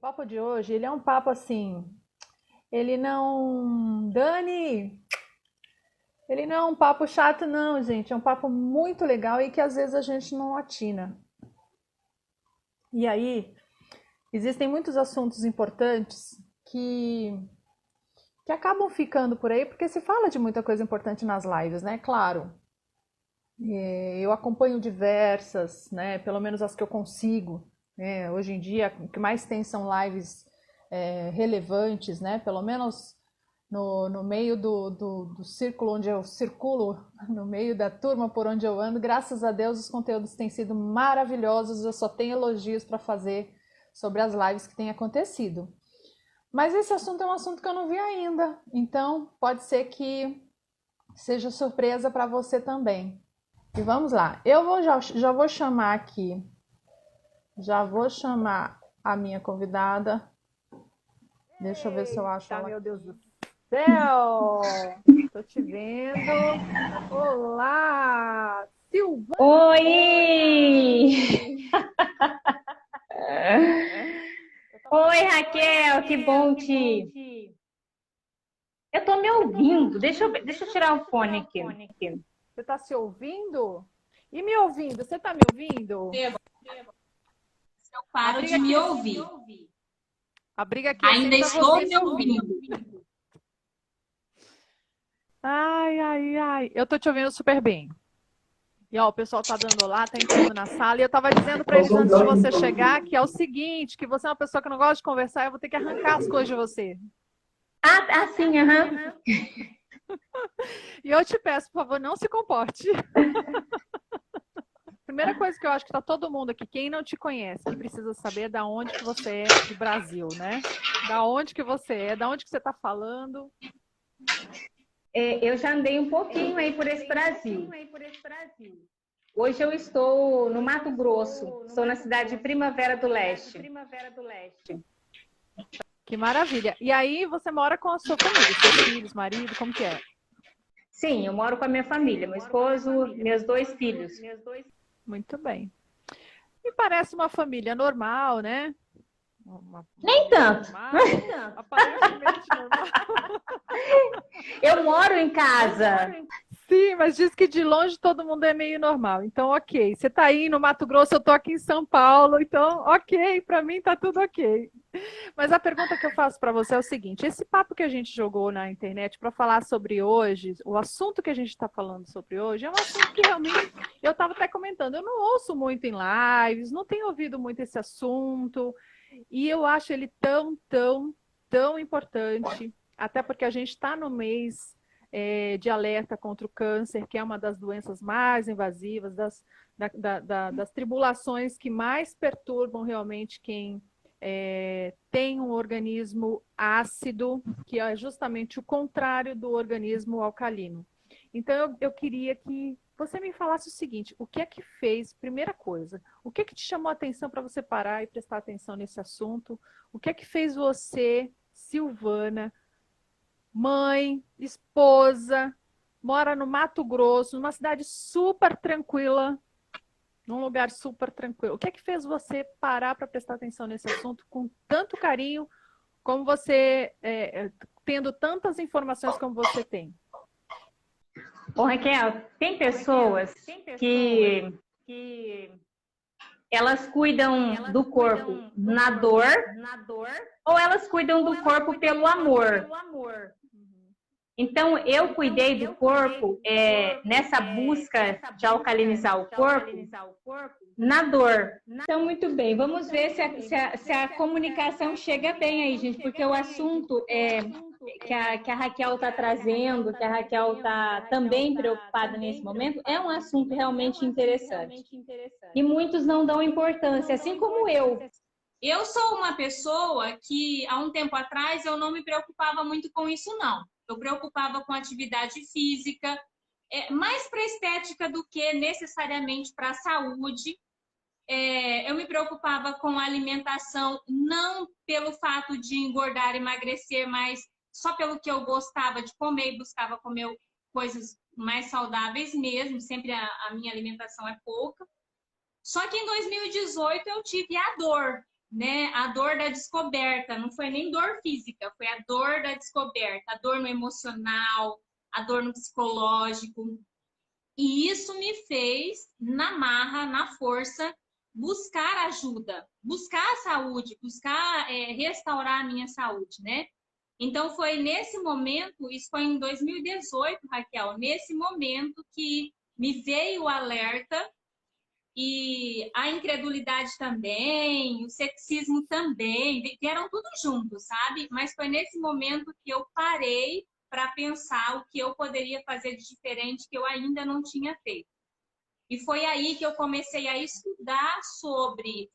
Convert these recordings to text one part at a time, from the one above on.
Papo de hoje, ele é um papo assim, ele não, Dani, ele não é um papo chato não, gente, é um papo muito legal e que às vezes a gente não atina. E aí, existem muitos assuntos importantes que que acabam ficando por aí porque se fala de muita coisa importante nas lives, né? Claro, eu acompanho diversas, né? Pelo menos as que eu consigo, né? Hoje em dia, o que mais tem são lives relevantes, né? Pelo menos no meio do círculo onde eu circulo, no meio da turma por onde eu ando, graças a Deus os conteúdos têm sido maravilhosos, eu só tenho elogios para fazer sobre as lives que têm acontecido. Mas esse assunto é um assunto que eu não vi ainda, então pode ser que seja surpresa para você também. E vamos lá, já vou chamar aqui, já vou chamar a minha convidada. Deixa eu ver se eu acho ela. Meu Deus do céu! Tô te vendo. Olá, Silvana! Oi! Oi, Raquel, que bom te. Eu tô me ouvindo. Deixa eu tirar o fone aqui. Você está se ouvindo? E me ouvindo? Você está me ouvindo? Eu paro de me ouvir. A briga aqui Ainda é estou você me ouvindo. Ai, ai, ai. Eu tô te ouvindo super bem. E ó, o pessoal tá dando olá, tá entrando na sala. E eu tava dizendo para eles antes de você chegar que é o seguinte, que você é uma pessoa que não gosta de conversar, eu vou ter que arrancar as coisas de você. Sim, aham. E eu te peço, por favor, não se comporte. Primeira coisa que eu acho que tá todo mundo aqui, quem não te conhece, que precisa saber da onde que você é do Brasil, né? Da onde que você é, da onde que você tá falando. Eu já andei um pouquinho aí por esse Brasil. Hoje eu estou no Mato Grosso. Estou na cidade de Primavera do Leste. Que maravilha. E aí você mora com a sua família, seus filhos, marido, como que é? Sim, eu moro com a minha família, meu esposo, meus 2 filhos. Muito bem. Me parece uma família normal, né? Nem tanto. Normal, aparentemente normal. Eu moro em casa. Sim, mas diz que de longe todo mundo é meio normal. Então, ok. Você tá aí no Mato Grosso, eu tô aqui em São Paulo. Então, ok. Para mim tá tudo ok. Mas a pergunta que eu faço para você é o seguinte: esse papo que a gente jogou na internet para falar sobre hoje, o assunto que a gente está falando sobre hoje, é um assunto que realmente eu estava até comentando. Eu não ouço muito em lives, não tenho ouvido muito esse assunto, e eu acho ele tão importante, até porque a gente está no mês de alerta contra o câncer, que é uma das doenças mais invasivas, das tribulações que mais perturbam realmente quem tem um organismo ácido, que é justamente o contrário do organismo alcalino. Então, eu queria que você me falasse o seguinte: o que é que fez, primeira coisa, o que é que te chamou a atenção para você parar e prestar atenção nesse assunto? O que é que fez você, Silvana, mãe, esposa, mora no Mato Grosso, numa cidade super tranquila, num lugar super tranquilo. O que é que fez você parar para prestar atenção nesse assunto com tanto carinho, como você, tendo tantas informações como você tem? Bom, Raquel, tem pessoas que elas cuidam do corpo na dor ou elas cuidam do corpo pelo amor. Então, eu cuidei do corpo nessa busca de alcalinizar o corpo na dor. Então, muito bem, vamos ver se a comunicação chega bem aí, gente, porque o assunto que a Raquel está trazendo, que a Raquel está também preocupada nesse momento, é um assunto realmente interessante. E muitos não dão importância, assim como eu. Eu sou uma pessoa que, há um tempo atrás, eu não me preocupava muito com isso, não. Eu preocupava com atividade física, mais para estética do que necessariamente para a saúde. Eu me preocupava com a alimentação, não pelo fato de engordar, emagrecer, mas só pelo que eu gostava de comer e buscava comer coisas mais saudáveis mesmo. Sempre a minha alimentação é pouca. Só que em 2018 eu tive a dor né, a dor da descoberta. Não foi nem dor física, foi a dor da descoberta, a dor no emocional, a dor no psicológico. E isso me fez, na marra, na força, buscar ajuda, buscar saúde, buscar restaurar a minha saúde, né? Então, foi nesse momento, isso foi em 2018, Raquel, nesse momento que me veio o alerta e a incredulidade também, o ceticismo também, vieram tudo junto, sabe? Mas foi nesse momento que eu parei para pensar o que eu poderia fazer de diferente que eu ainda não tinha feito. E foi aí que eu comecei a estudar sobre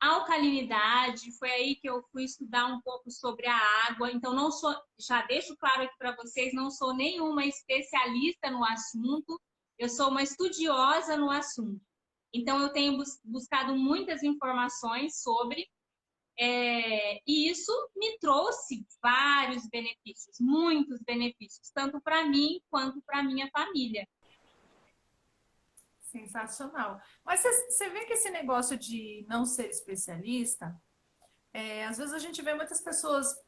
alcalinidade, foi aí que eu fui estudar um pouco sobre a água. Então, não sou, já deixo claro aqui para vocês, não sou nenhuma especialista no assunto, eu sou uma estudiosa no assunto. Então, eu tenho buscado muitas informações sobre, e isso me trouxe vários benefícios, muitos benefícios, tanto para mim quanto para minha família. Sensacional. Mas você vê que esse negócio de não ser especialista, às vezes a gente vê muitas pessoas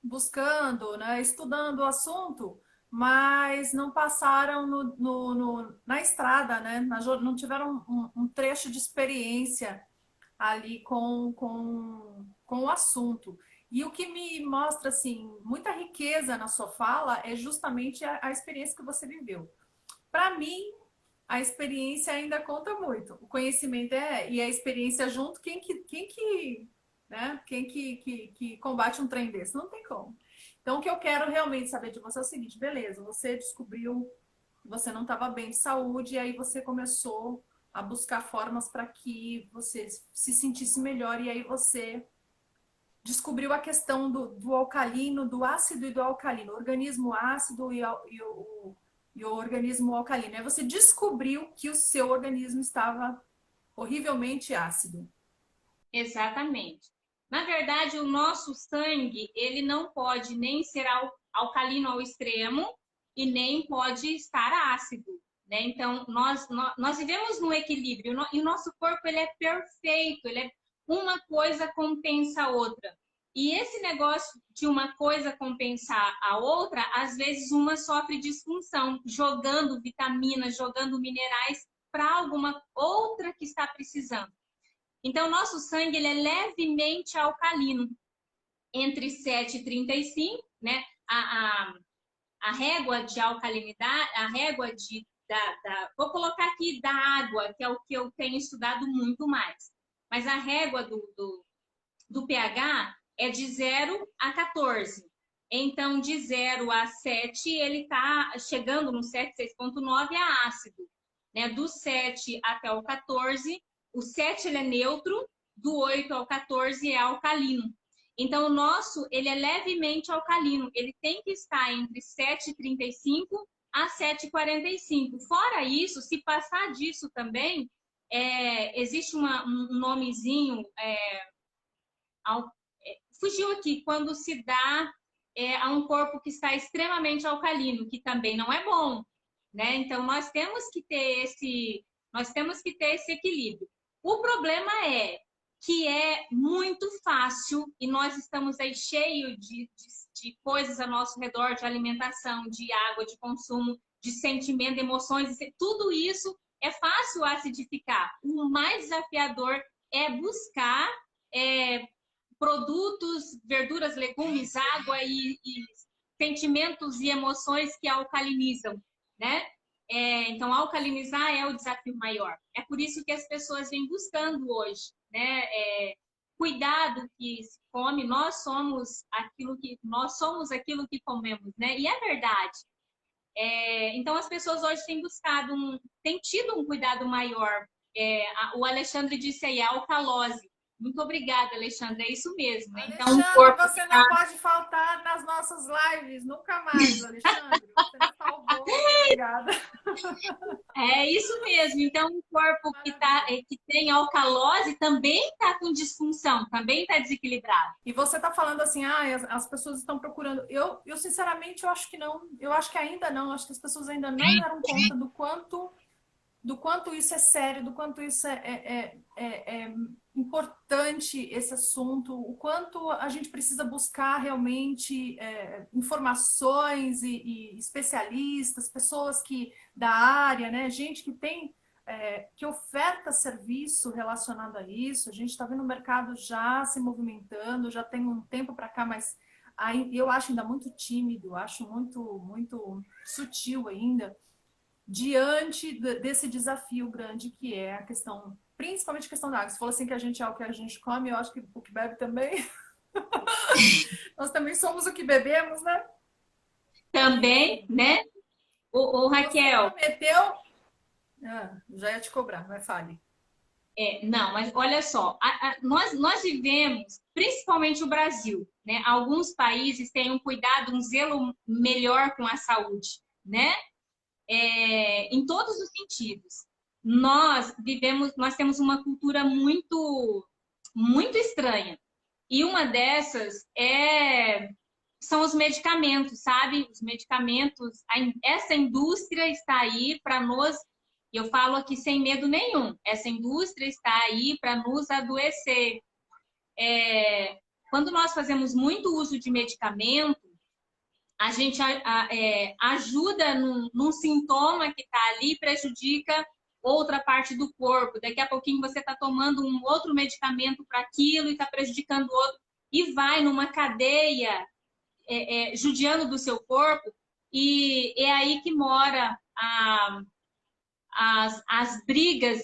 buscando, né, estudando o assunto, mas não passaram na estrada, né? Não tiveram um trecho de experiência ali com o assunto. E o que me mostra, assim, muita riqueza na sua fala é justamente a experiência que você viveu. Para mim, a experiência ainda conta muito. O conhecimento e a experiência junto, quem que combate um trem desse? Não tem como. Então, o que eu quero realmente saber de você é o seguinte, beleza, você descobriu que você não estava bem de saúde, e aí você começou a buscar formas para que você se sentisse melhor, e aí você descobriu a questão do alcalino, do ácido e do alcalino, o organismo ácido e o organismo alcalino. Aí você descobriu que o seu organismo estava horrivelmente ácido. Exatamente. Na verdade, o nosso sangue, ele não pode nem ser alcalino ao extremo e nem pode estar ácido, né? Então, nós vivemos no equilíbrio e o nosso corpo, ele é perfeito, uma coisa compensa a outra. E esse negócio de uma coisa compensar a outra, às vezes uma sofre disfunção, jogando vitaminas, jogando minerais para alguma outra que está precisando. Então, nosso sangue, ele é levemente alcalino, entre 7 e 35, né? A régua de alcalinidade, a régua vou colocar aqui da água, que é o que eu tenho estudado muito mais. Mas a régua do pH é de 0 a 14. Então, de 0 a 7, ele está chegando no 7, 6,9 é ácido. Né? Do 7 até o 14, o 7 ele é neutro, do 8 ao 14 é alcalino. Então, o nosso, ele é levemente alcalino. Ele tem que estar entre 7,35 a 7,45. Fora isso, se passar disso também, existe um nomezinho, fugiu aqui, quando se dá a um corpo que está extremamente alcalino, que também não é bom, né? Então, nós temos que ter esse equilíbrio. O problema é que é muito fácil, e nós estamos aí cheio de coisas ao nosso redor, de alimentação, de água, de consumo, de sentimento, de emoções, tudo isso é fácil acidificar. O mais desafiador é buscar produtos, verduras, legumes, água e sentimentos e emoções que alcalinizam, né? Então, alcalinizar é o desafio maior. É por isso que as pessoas vêm buscando hoje, né? Cuidado que se come, nós somos aquilo que comemos, né? E é verdade. Então, as pessoas hoje têm tido um cuidado maior. O Alexandre disse aí, a alcalose. Muito obrigada, Alexandre. É isso mesmo. Alexandre, então, o corpo você não pode faltar nas nossas lives, nunca mais, Alexandre. Você me salvou, obrigada. É isso mesmo. Então, o corpo que tem alcalose também está com disfunção, também está desequilibrado. E você está falando assim, as pessoas estão procurando. Eu sinceramente, eu acho que não. Eu acho que ainda não. Acho que as pessoas ainda não deram conta do quanto isso é sério, do quanto isso importante esse assunto, o quanto a gente precisa buscar realmente informações e especialistas, pessoas que da área, né? Gente que tem que oferta serviço relacionado a isso. A gente está vendo o mercado já se movimentando, já tem um tempo para cá, mas eu acho ainda muito tímido, acho muito sutil ainda diante desse desafio grande que é a questão, principalmente a questão da água. Você falou assim que a gente é o que a gente come, eu acho que o que bebe também. Nós também somos o que bebemos, né? Também, né? Ô, Você Raquel, prometeu... já ia te cobrar, mas fale. não, mas olha só, nós vivemos, principalmente o Brasil, né? Alguns países têm um cuidado, um zelo melhor com a saúde, né? Em todos os sentidos. Nós temos uma cultura muito estranha. E uma dessas são os medicamentos, sabe? Os medicamentos, essa indústria está aí para nos, e eu falo aqui sem medo nenhum, essa indústria está aí para nos adoecer. Quando nós fazemos muito uso de medicamento, a gente ajuda num sintoma que está ali, prejudica outra parte do corpo. Daqui a pouquinho você está tomando um outro medicamento para aquilo e está prejudicando o outro. E vai numa cadeia judiando do seu corpo. E é aí que mora as brigas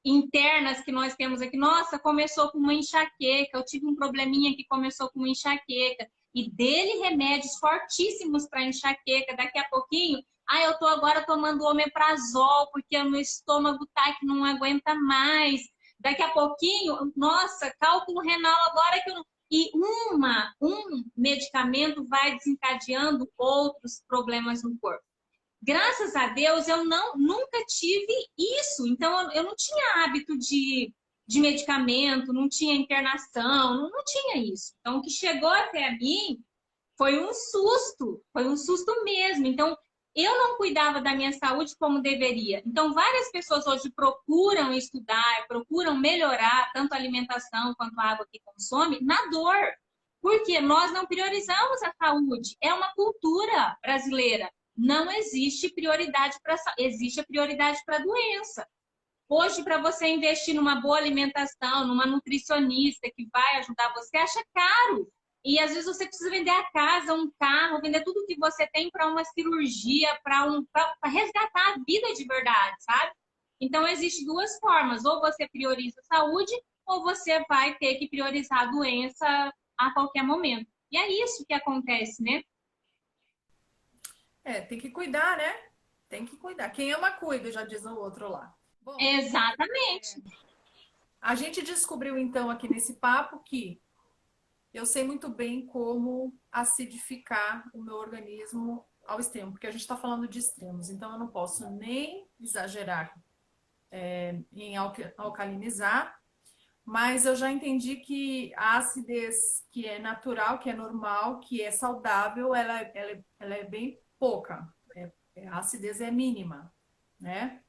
internas que nós temos aqui. Nossa, começou com uma enxaqueca, eu tive um probleminha que começou com uma enxaqueca. E dele remédios fortíssimos para enxaqueca. Daqui a pouquinho, eu tô agora tomando omeprazol porque o meu estômago tá que não aguenta mais. Daqui a pouquinho, nossa, cálculo renal agora que eu não... E um medicamento vai desencadeando outros problemas no corpo. Graças a Deus, eu nunca tive isso. Então, eu não tinha hábito de medicamento, não tinha internação, não tinha isso. Então, o que chegou até mim foi um susto mesmo. Então, eu não cuidava da minha saúde como deveria. Então, várias pessoas hoje procuram estudar, procuram melhorar tanto a alimentação quanto a água que consome na dor. Porque nós não priorizamos a saúde. É uma cultura brasileira. Não existe prioridade existe a prioridade para a doença. Hoje, para você investir numa boa alimentação, numa nutricionista que vai ajudar você, acha caro. E às vezes você precisa vender a casa, um carro, vender tudo que você tem para uma cirurgia, para resgatar a vida de verdade, sabe? Então, existem duas formas. Ou você prioriza a saúde, ou você vai ter que priorizar a doença a qualquer momento. E é isso que acontece, né? Tem que cuidar, né? Tem que cuidar. Quem ama, cuida, já diz o outro lá. Bom, Exatamente. a gente descobriu, então, aqui nesse papo que eu sei muito bem como acidificar o meu organismo ao extremo, porque a gente está falando de extremos, então eu não posso nem exagerar em alcalinizar, mas eu já entendi que a acidez que é natural, que é normal, que é saudável, ela é bem pouca. A acidez é mínima, né?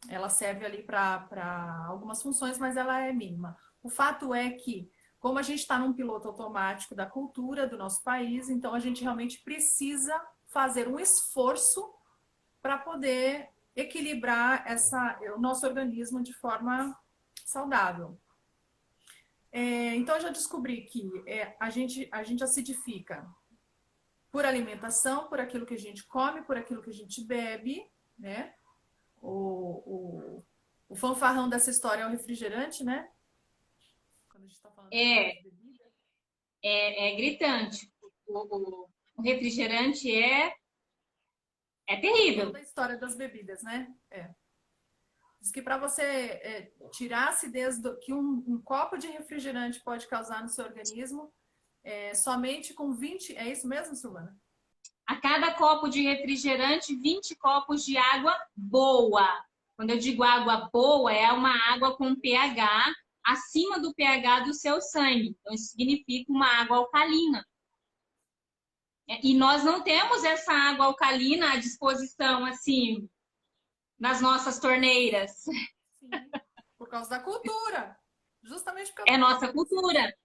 Ela serve ali para algumas funções, mas ela é mínima. O fato é que, como a gente está num piloto automático da cultura do nosso país, então a gente realmente precisa fazer um esforço para poder equilibrar o nosso organismo de forma saudável. Então eu já descobri que a gente acidifica por alimentação, por aquilo que a gente come, por aquilo que a gente bebe, né? O fanfarrão dessa história é o refrigerante, né? Quando a gente está falando de bebida. É gritante. O refrigerante é terrível. Toda a história das bebidas, né? Diz que para você tirar a acidez que um copo de refrigerante pode causar no seu organismo, somente com 20... É isso mesmo, Silvana? A cada copo de refrigerante, 20 copos de água boa. Quando eu digo água boa, é uma água com pH acima do pH do seu sangue. Então, isso significa uma água alcalina. E nós não temos essa água alcalina à disposição, assim, nas nossas torneiras. Sim, por causa da cultura. Justamente porque eu É não nossa tenho. cultura.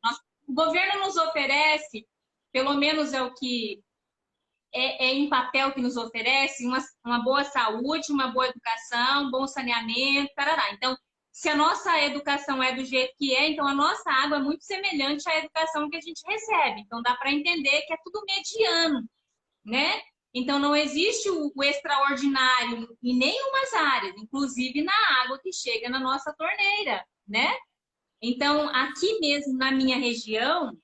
O governo nos oferece, pelo menos é o que em papel que nos oferece, uma boa saúde, uma boa educação, um bom saneamento, tarará. Então, se a nossa educação é do jeito que é, então a nossa água é muito semelhante à educação que a gente recebe. Então, dá para entender que é tudo mediano, né? Então, não existe o extraordinário em nenhumas áreas, inclusive na água que chega na nossa torneira, né? Então, aqui mesmo na minha região,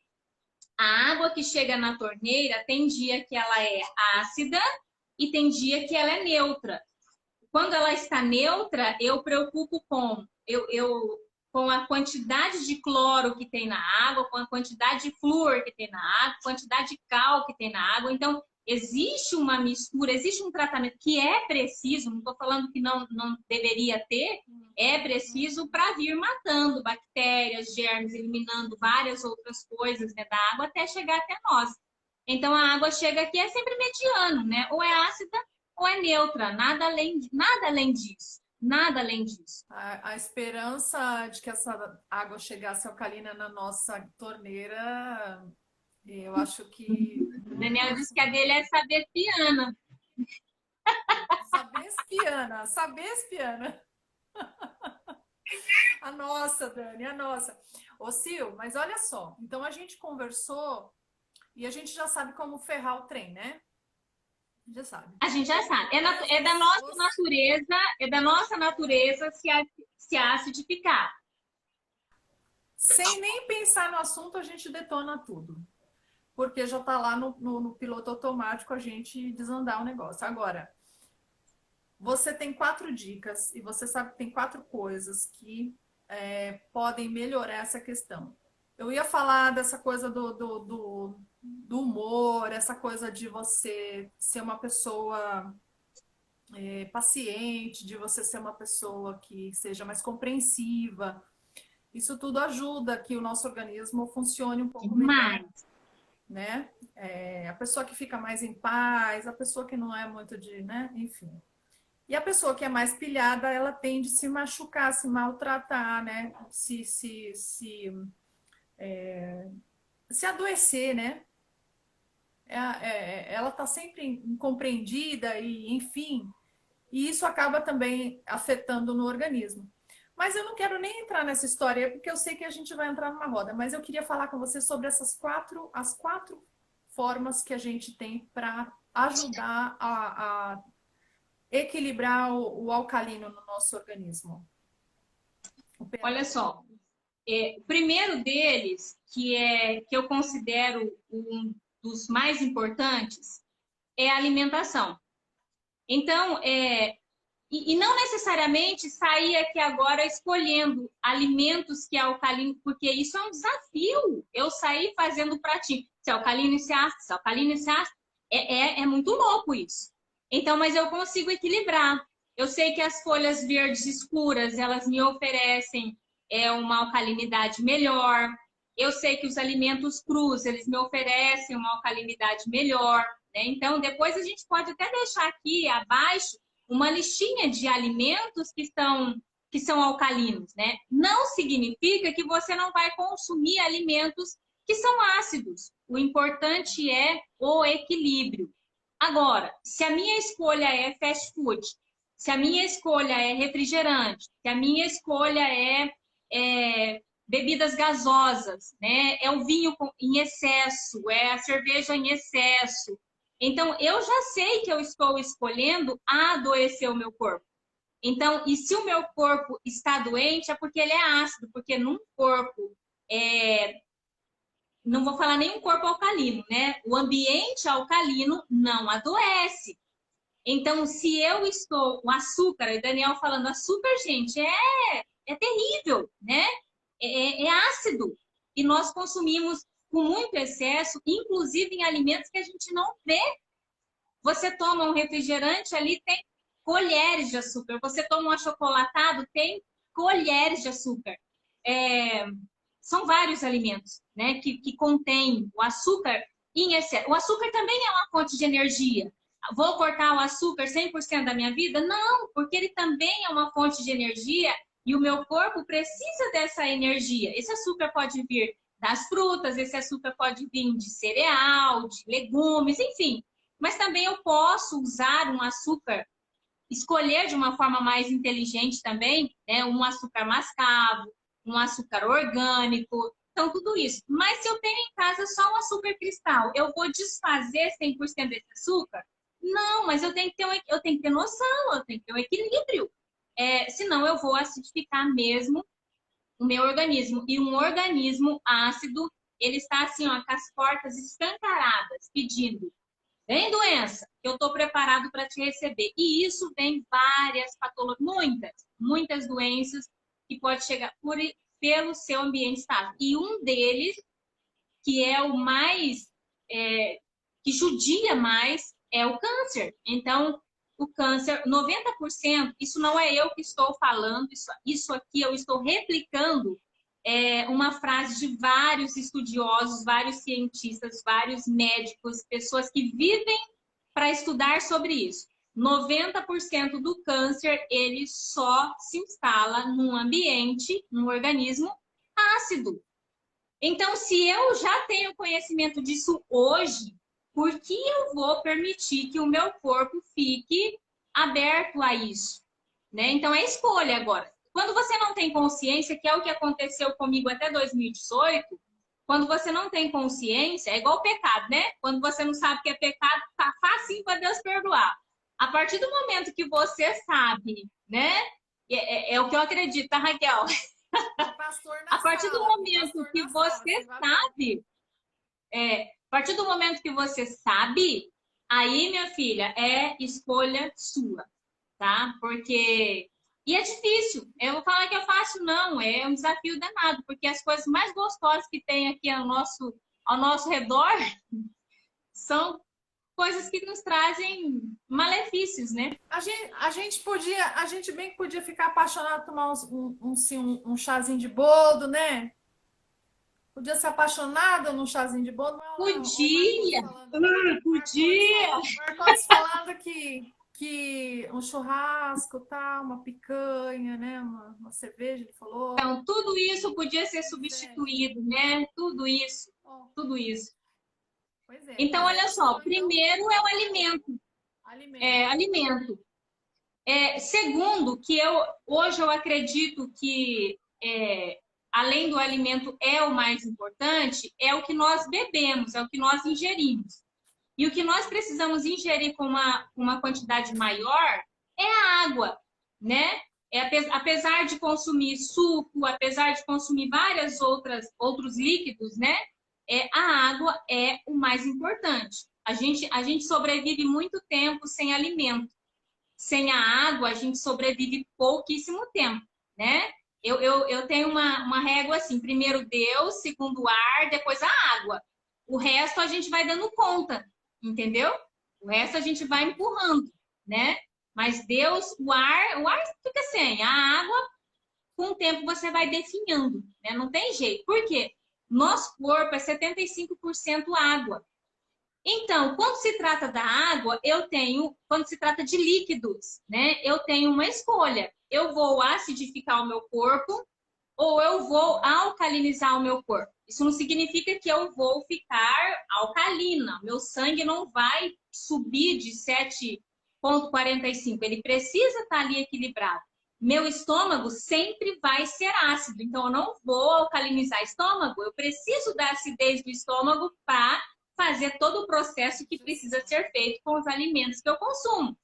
a água que chega na torneira tem dia que ela é ácida e tem dia que ela é neutra. Quando ela está neutra, eu preocupo com a quantidade de cloro que tem na água, com a quantidade de flúor que tem na água, quantidade de cal que tem na água. Então, existe uma mistura, existe um tratamento que é preciso, não estou falando que não deveria ter, é preciso para vir matando bactérias, germes, eliminando várias outras coisas, né, da água até chegar até nós. Então, a água chega aqui é sempre mediano, né? Ou é ácida ou é neutra, nada além disso. Nada além disso. A esperança de que essa água chegasse alcalina na nossa torneira, eu acho que. O Daniel disse que a dele é saber piana. Saber espiana, saber espiana. A nossa, Dani, a nossa. Ô, Sil, mas olha só. Então a gente conversou e a gente já sabe como ferrar o trem, né? Já sabe. A gente já sabe. É da nossa natureza, se acidificar. Sem nem pensar no assunto, a gente detona tudo. Porque já está lá no piloto automático a gente desandar o negócio. Agora, você tem 4 dicas e você sabe que tem 4 coisas que podem melhorar essa questão. Eu ia falar dessa coisa do humor, essa coisa de você ser uma pessoa paciente, de você ser uma pessoa que seja mais compreensiva. Isso tudo ajuda que o nosso organismo funcione um pouco melhor, né? A pessoa que fica mais em paz, a pessoa que não é muito de, né? Enfim. E a pessoa que é mais pilhada, ela tende a se machucar, se maltratar, né? Se adoecer, né? Ela está sempre incompreendida e, enfim, e isso acaba também afetando no organismo. Mas eu não quero nem entrar nessa história, porque eu sei que a gente vai entrar numa roda, mas eu queria falar com você sobre as 4 formas que a gente tem para ajudar a equilibrar o alcalino no nosso organismo. Olha só, o primeiro deles, que eu considero um dos mais importantes, é a alimentação. Então, e não necessariamente sair aqui agora escolhendo alimentos que é alcalino, porque isso é um desafio. Eu sair fazendo pratinho, se é alcalino e se é ácido, se é alcalino e se é ácido, é muito louco isso. Então, mas eu consigo equilibrar. Eu sei que as folhas verdes escuras, elas me oferecem uma alcalinidade melhor. Eu sei que os alimentos crus, eles me oferecem uma alcalinidade melhor, né? Então, depois a gente pode até deixar aqui abaixo uma listinha de alimentos que são alcalinos, né? Não significa que você não vai consumir alimentos que são ácidos. O importante é o equilíbrio. Agora, se a minha escolha é fast food, se a minha escolha é refrigerante, se a minha escolha é bebidas gasosas, né? É o vinho em excesso, é a cerveja em excesso. Então, eu já sei que eu estou escolhendo adoecer o meu corpo. Então, e se o meu corpo está doente, é porque ele é ácido, porque num corpo, não vou falar nenhum corpo alcalino, né? O ambiente alcalino não adoece. Então, se eu estou, o açúcar, o Daniel falando, açúcar, gente, é terrível, né? É ácido. E nós consumimos com muito excesso, inclusive em alimentos que a gente não vê. Você toma um refrigerante, ali tem colheres de açúcar. Você toma um achocolatado, tem colheres de açúcar. São vários alimentos, né, que contêm o açúcar em excesso. O açúcar também é uma fonte de energia. Vou cortar o açúcar 100% da minha vida? Não, porque ele também é uma fonte de energia E o meu corpo precisa dessa energia. Esse açúcar pode vir das frutas, esse açúcar pode vir de cereal, de legumes, enfim. Mas também eu posso usar um açúcar, escolher de uma forma mais inteligente também, né? Um açúcar mascavo, um açúcar orgânico, então tudo isso. Mas se eu tenho em casa só um açúcar cristal, eu vou desfazer 100% desse açúcar? Não, mas eu tenho que ter noção, eu tenho que ter um equilíbrio. Senão eu vou acidificar mesmo o meu organismo. E um organismo ácido, ele está assim, ó, com as portas escancaradas, pedindo: vem doença, eu estou preparado para te receber. E isso vem várias patologias, muitas doenças que pode chegar pelo seu ambiente estável. E um deles, que é o mais, que judia mais, é o câncer. Então, o câncer, 90%, isso não é eu que estou falando, isso aqui eu estou replicando uma frase de vários estudiosos, vários cientistas, vários médicos, pessoas que vivem para estudar sobre isso. 90% do câncer, ele só se instala num ambiente, num organismo ácido. Então, se eu já tenho conhecimento disso hoje, por que eu vou permitir que o meu corpo fique aberto a isso? Né? Então, é escolha agora. Quando você não tem consciência, que é o que aconteceu comigo até 2018, quando você não tem consciência, é igual o pecado, né? Quando você não sabe que é pecado, tá facinho para Deus perdoar. A partir do momento que você sabe, né? É o que eu acredito, tá, Raquel? A partir do momento que você sabe, a partir do momento que você sabe, aí, minha filha, é escolha sua, tá? Porque... E é difícil. Eu vou falar que é fácil, não. É um desafio danado, porque as coisas mais gostosas que tem aqui ao nosso redor são coisas que nos trazem malefícios, né? A gente bem que podia ficar apaixonado, tomar um chazinho de boldo, né? Podia ser apaixonada num chazinho de boldo. Podia! Podia! Marcos falando que um churrasco, tá, uma picanha, né? Uma cerveja, ele falou. Então, tudo isso podia ser substituído, né? Tudo isso. Tudo isso. Pois é. Então, olha só, primeiro é o alimento. Alimento. Segundo, que hoje eu acredito que além do alimento é o mais importante, é o que nós bebemos, é o que nós ingerimos. E o que nós precisamos ingerir com uma quantidade maior é a água, né? Apesar de consumir suco, apesar de consumir outros líquidos, né? A água é o mais importante. A gente sobrevive muito tempo sem alimento. Sem a água, a gente sobrevive pouquíssimo tempo, né? Eu tenho uma régua assim, primeiro Deus, segundo o ar, depois a água. O resto a gente vai dando conta, entendeu? O resto a gente vai empurrando, né? Mas Deus, o ar fica sem. A água, com o tempo você vai definhando, né? Não tem jeito. Por quê? Nosso corpo é 75% água. Então, quando se trata da água, quando se trata de líquidos, né? Eu tenho uma escolha. Eu vou acidificar o meu corpo ou eu vou alcalinizar o meu corpo. Isso não significa que eu vou ficar alcalina. Meu sangue não vai subir de 7,45. Ele precisa estar ali equilibrado. Meu estômago sempre vai ser ácido. Então, eu não vou alcalinizar o estômago. Eu preciso da acidez do estômago para fazer todo o processo que precisa ser feito com os alimentos que eu consumo.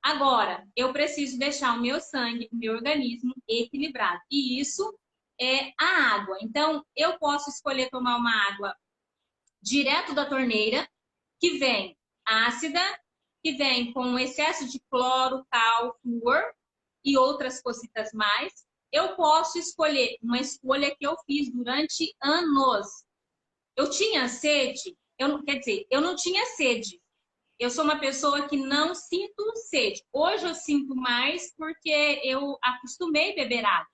Agora, eu preciso deixar o meu sangue, o meu organismo equilibrado. E isso é a água. Então, eu posso escolher tomar uma água direto da torneira, que vem ácida, que vem com excesso de cloro, cal, flúor e outras cositas mais. Eu posso escolher uma escolha que eu fiz durante anos. Eu tinha sede, eu não tinha sede. Eu sou uma pessoa que não sinto sede. Hoje eu sinto mais porque eu acostumei a beber água.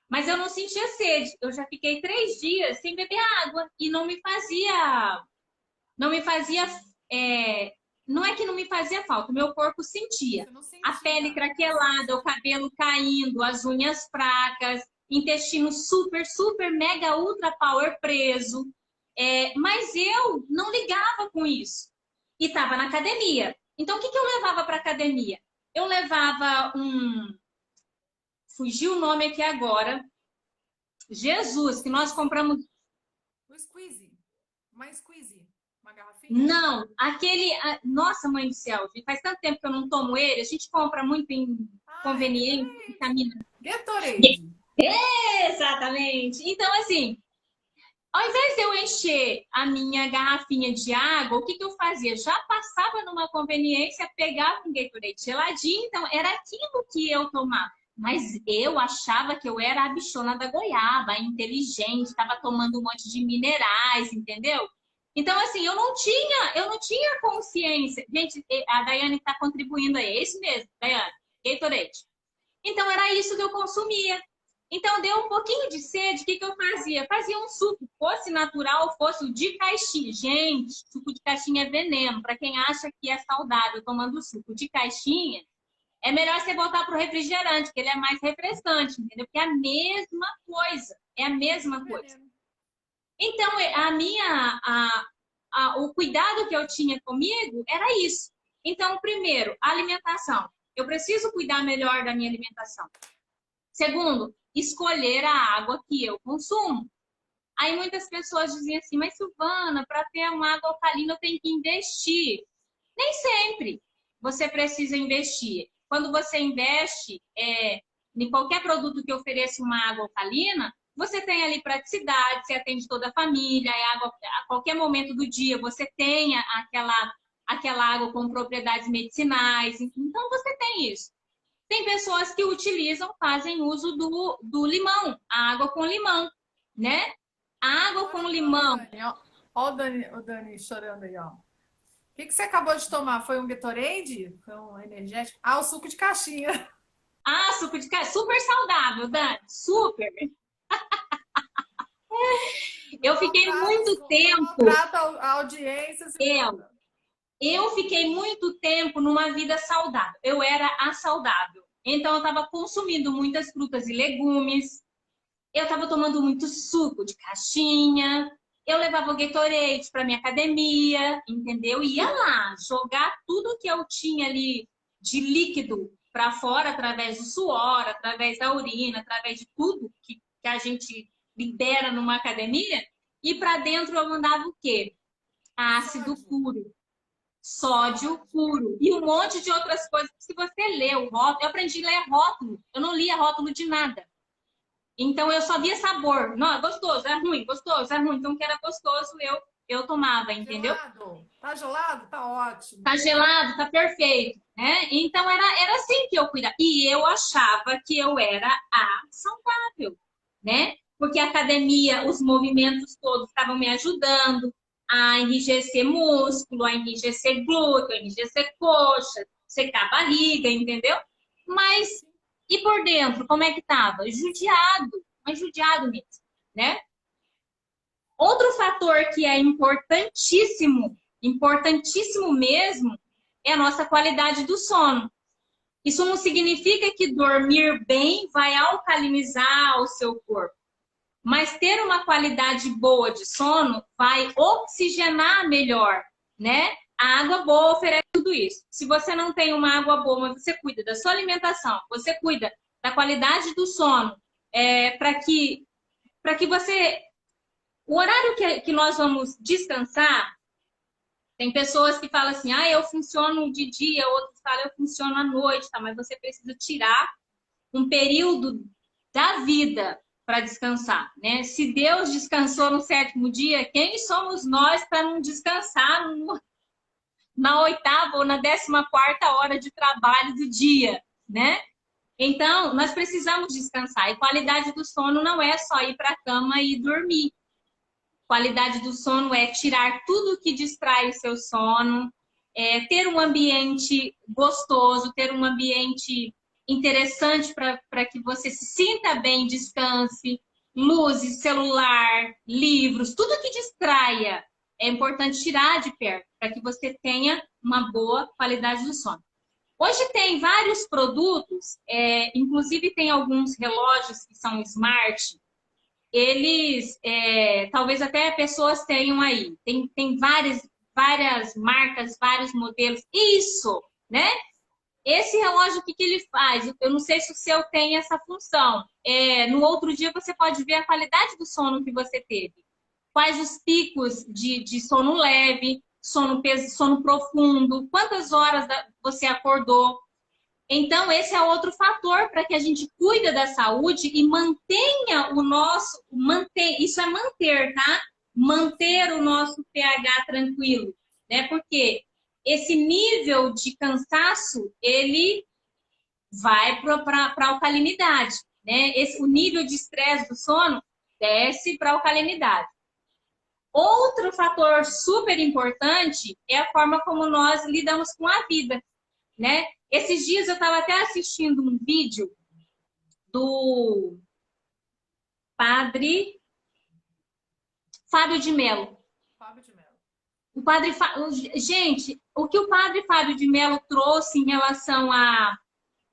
Mas eu não sentia sede. Eu já fiquei 3 dias sem beber água e não me fazia não é que não me fazia falta, o meu corpo sentia. Você não A sentia. pele craquelada, o cabelo caindo, as unhas fracas, intestino super, super, mega, ultra power preso. Mas eu não ligava com isso. E estava na academia. Então, o que eu levava para academia? Eu levava fugiu o nome aqui agora. Jesus, que nós compramos. O squeeze. Uma squeeze. Uma garrafinha? Não, aquele. Nossa, mãe do céu, faz tanto tempo que eu não tomo ele. A gente compra muito em conveniência, vitamina. Gatorade. Exatamente. Então, assim, ao invés de eu encher a minha garrafinha de água, o que eu fazia? Já passava numa conveniência, pegava um Gatorade geladinho, então era aquilo que eu tomava. Mas eu achava que eu era a bichona da goiaba, inteligente, estava tomando um monte de minerais, entendeu? Então, assim, eu não tinha consciência. Gente, a Daiane está contribuindo aí, é isso mesmo, Daiane, Gatorade. Então, era isso que eu consumia. Então, deu um pouquinho de sede, o que eu fazia? Fazia um suco, fosse natural, fosse o de caixinha. Gente, suco de caixinha é veneno. Para quem acha que é saudável tomando suco de caixinha, é melhor você voltar para o refrigerante, que ele é mais refrescante, entendeu? Porque é a mesma coisa. É a mesma coisa. Então, o cuidado que eu tinha comigo era isso. Então, primeiro, a alimentação. Eu preciso cuidar melhor da minha alimentação. Segundo, escolher a água que eu consumo. Aí muitas pessoas diziam assim, mas Silvana, para ter uma água alcalina eu tenho que investir. Nem sempre você precisa investir. Quando você investe em qualquer produto que ofereça uma água alcalina, você tem ali praticidade, você atende toda a família, água, a qualquer momento do dia você tem aquela água com propriedades medicinais. Então você tem isso. Tem pessoas que fazem uso do limão, a água com limão, né? A água com limão. Olha o Dani chorando aí, ó. O que você acabou de tomar? Foi um Gatorade? Foi um energético? Ah, o suco de caixinha. Ah, suco de caixinha. Super saudável, Dani. Super. Eu fiquei muito tempo. A audiência. Eu fiquei muito tempo numa vida saudável. Eu era a saudável. Então, eu estava consumindo muitas frutas e legumes. Eu estava tomando muito suco de caixinha. Eu levava o Gatorade para minha academia, entendeu? Ia lá jogar tudo que eu tinha ali de líquido para fora, através do suor, através da urina, através de tudo que a gente libera numa academia. E para dentro eu mandava o quê? Ácido puro. Sódio puro. E um monte de outras coisas. Se você lê o rótulo, eu aprendi a ler rótulo. Eu não lia rótulo de nada. Então, eu só via sabor. Não, é gostoso, é ruim, gostoso, é ruim. Então, o que era gostoso, eu tomava, entendeu? Gelado. Tá gelado? Tá ótimo. Tá gelado, tá perfeito. Né? Então, era assim que eu cuidava. E eu achava que eu era a saudável, né? Porque a academia, os movimentos todos estavam me ajudando a enrijecer músculo, a enrijecer glúteo, a enrijecer coxa, secar a barriga, entendeu? Mas e por dentro, como é que tava? Judiado, mas judiado mesmo, né? Outro fator que é importantíssimo, importantíssimo mesmo, é a nossa qualidade do sono. Isso não significa que dormir bem vai alcalinizar o seu corpo. Mas ter uma qualidade boa de sono vai oxigenar melhor, né? A água boa oferece tudo isso. Se você não tem uma água boa, mas você cuida da sua alimentação, você cuida da qualidade do sono, para que você... O horário que nós vamos descansar, tem pessoas que falam assim, eu funciono de dia, outros falam, eu funciono à noite, tá? Mas você precisa tirar um período da vida para descansar, né? Se Deus descansou no 7º dia, quem somos nós para não descansar na 8ª ou na 14ª hora de trabalho do dia, né? Então, nós precisamos descansar. E qualidade do sono não é só ir para a cama e dormir. Qualidade do sono é tirar tudo que distrai o seu sono, ter um ambiente gostoso, ter um ambiente interessante para que você se sinta bem, descanse, luzes, celular, livros, tudo que distraia é importante tirar de perto, para que você tenha uma boa qualidade do sono. Hoje tem vários produtos, inclusive tem alguns relógios que são smart, eles, talvez até pessoas tenham aí, tem várias marcas, vários modelos, isso, né? Esse relógio, o que ele faz? Eu não sei se o seu tem essa função. No outro dia você pode ver a qualidade do sono que você teve. Quais os picos de sono leve, sono profundo, quantas horas você acordou. Então, esse é outro fator para que a gente cuide da saúde e mantenha o nosso... isso é manter, tá? Manter o nosso pH tranquilo, né? Porque esse nível de cansaço, ele vai para a alcalinidade, né? O nível de estresse do sono desce para a alcalinidade. Outro fator super importante é a forma como nós lidamos com a vida, né? Esses dias eu estava até assistindo um vídeo do padre Fábio de Mello. Gente, o que o padre Fábio de Mello trouxe em relação à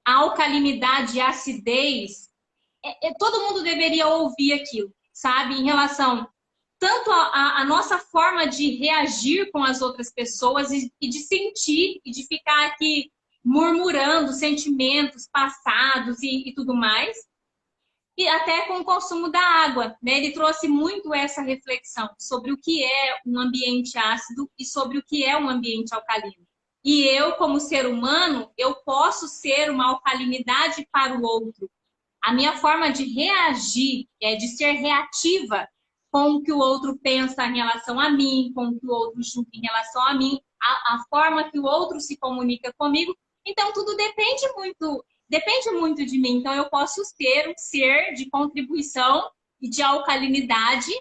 alcalinidade e acidez, todo mundo deveria ouvir aquilo, sabe? Em relação tanto à nossa forma de reagir com as outras pessoas e de sentir e de ficar aqui murmurando sentimentos passados e tudo mais, e até com o consumo da água, né? Ele trouxe muito essa reflexão sobre o que é um ambiente ácido e sobre o que é um ambiente alcalino. E eu, como ser humano, eu posso ser uma alcalinidade para o outro. A minha forma de reagir é de ser reativa com o que o outro pensa em relação a mim, com o que o outro julga em relação a mim, a forma que o outro se comunica comigo. Então, tudo depende muito de mim. Então, eu posso ser um ser de contribuição e de alcalinidade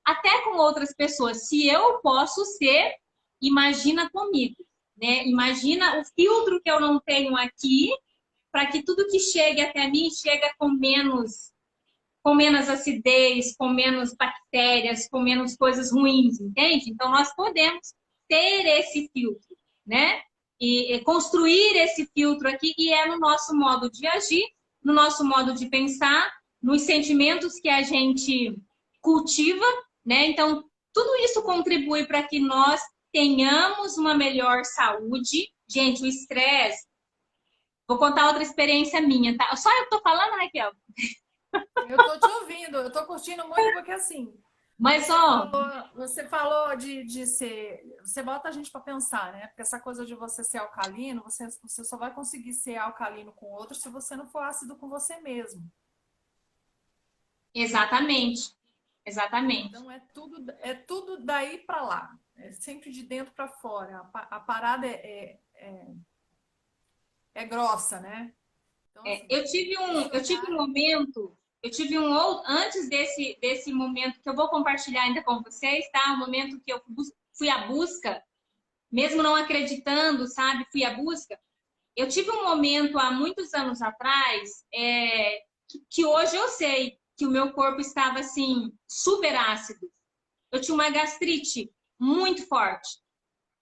até com outras pessoas. Se eu posso ser, imagina comigo, né? Imagina o filtro que eu não tenho aqui para que tudo que chegue até mim chegue com menos acidez, com menos bactérias, com menos coisas ruins, entende? Então, nós podemos ter esse filtro, né? E construir esse filtro aqui, e é no nosso modo de agir, no nosso modo de pensar, nos sentimentos que a gente cultiva, né? Então, tudo isso contribui para que nós tenhamos uma melhor saúde. Gente, o estresse... Vou contar outra experiência minha, tá? Só eu tô falando, Raquel? Eu tô te ouvindo, eu tô curtindo muito porque assim... Mas, ó... Você falou de ser... Você bota a gente para pensar, né? Porque essa coisa de você ser alcalino, você só vai conseguir ser alcalino com outros se você não for ácido com você mesmo. Exatamente. Exatamente. Então, é tudo daí para lá. É sempre de dentro para fora. A parada é grossa, né? Então, assim, eu tive um momento... antes desse momento que eu vou compartilhar ainda com vocês, tá? Um momento que eu fui à busca, mesmo não acreditando, sabe? Fui à busca. Eu tive um momento há muitos anos atrás, que hoje eu sei que o meu corpo estava, assim, super ácido. Eu tinha uma gastrite muito forte.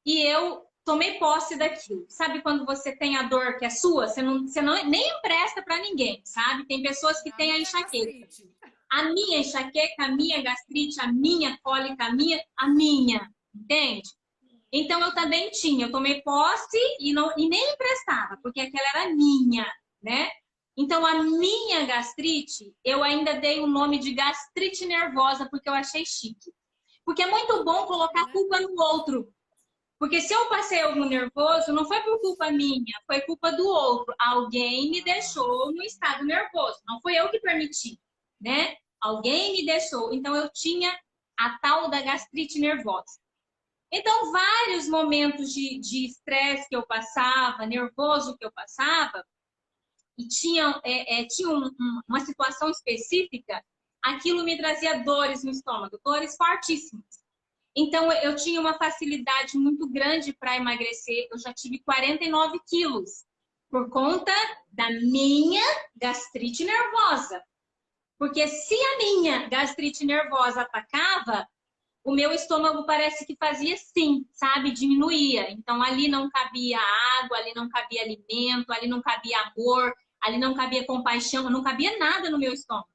E eu tomei posse daquilo. Sabe quando você tem a dor que é sua? Você nem empresta para ninguém, sabe? Tem pessoas que têm a enxaqueca. A minha enxaqueca, a minha gastrite, a minha cólica, a minha, entende? Então, eu também tinha. Eu tomei posse e nem emprestava, porque aquela era minha, né? Então, a minha gastrite, eu ainda dei o nome de gastrite nervosa, porque eu achei chique. Porque é muito bom colocar a culpa no outro. Porque se eu passei algum nervoso, não foi por culpa minha, foi culpa do outro. Alguém me deixou no estado nervoso. Não foi eu que permiti, né? Alguém me deixou. Então, eu tinha a tal da gastrite nervosa. Então, vários momentos de estresse que eu passava, nervoso que eu passava, e tinha uma situação específica, aquilo me trazia dores no estômago, dores fortíssimas. Então, eu tinha uma facilidade muito grande para emagrecer. Eu já tive 49 quilos por conta da minha gastrite nervosa. Porque se a minha gastrite nervosa atacava, o meu estômago parece que fazia assim, sabe? Diminuía. Então, ali não cabia água, ali não cabia alimento, ali não cabia amor, ali não cabia compaixão, não cabia nada no meu estômago.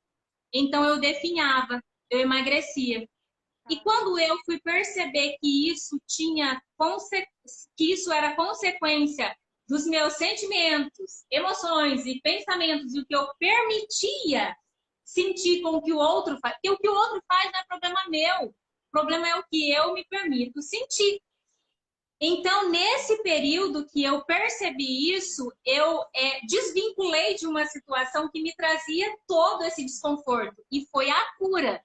Então, eu definhava, eu emagrecia. E quando eu fui perceber que isso que isso era consequência dos meus sentimentos, emoções e pensamentos, e o que eu permitia sentir com o que o outro faz, porque o que o outro faz não é problema meu, o problema é o que eu me permito sentir. Então, nesse período que eu percebi isso, eu desvinculei de uma situação que me trazia todo esse desconforto, e foi a cura.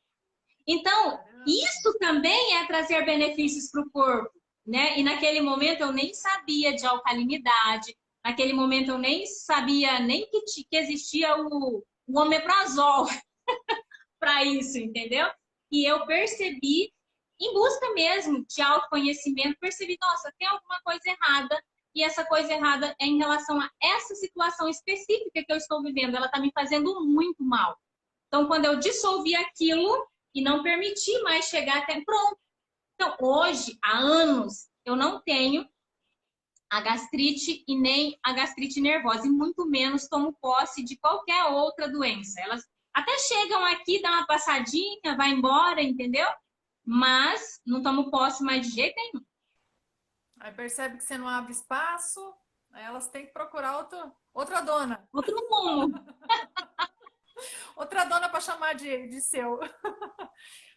Então, isso também é trazer benefícios para o corpo, né? E naquele momento eu nem sabia de alcalinidade, naquele momento eu nem sabia nem que existia o omeprazol para isso, entendeu? E eu percebi, em busca mesmo de autoconhecimento, percebi, nossa, tem alguma coisa errada, e essa coisa errada é em relação a essa situação específica que eu estou vivendo, ela está me fazendo muito mal. Então, quando eu dissolvi aquilo e não permiti mais chegar até pronto. Então, hoje, há anos, eu não tenho a gastrite e nem a gastrite nervosa, e muito menos tomo posse de qualquer outra doença. Elas até chegam aqui, dá uma passadinha, vai embora, entendeu? Mas não tomo posse mais de jeito nenhum. Aí percebe que você não abre espaço, aí elas têm que procurar outra dona. Outro mundo. Outra dona para chamar de seu.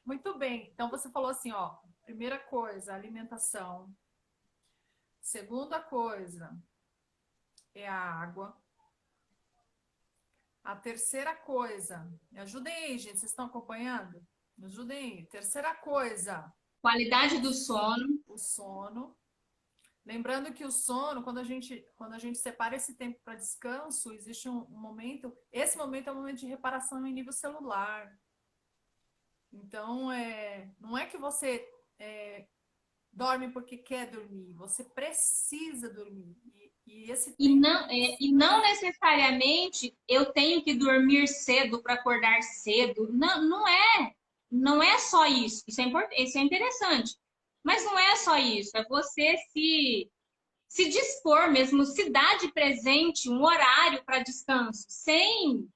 Muito bem. Então você falou assim, ó, primeira coisa, alimentação. Segunda coisa é a água. A terceira coisa, me ajudem aí, gente, vocês estão acompanhando? Me ajudem aí. Terceira coisa, Qualidade do sono. o sono. Lembrando que o sono, quando a gente separa esse tempo para descanso, existe um momento, esse momento é um momento de reparação em nível celular. Então, não é que você dorme porque quer dormir, você precisa dormir. E esse tempo E não necessariamente eu tenho que dormir cedo para acordar cedo. Não, não é. Não é só isso. Isso é interessante. Mas não é só isso. É você se dispor mesmo, se dar de presente um horário para descanso, sem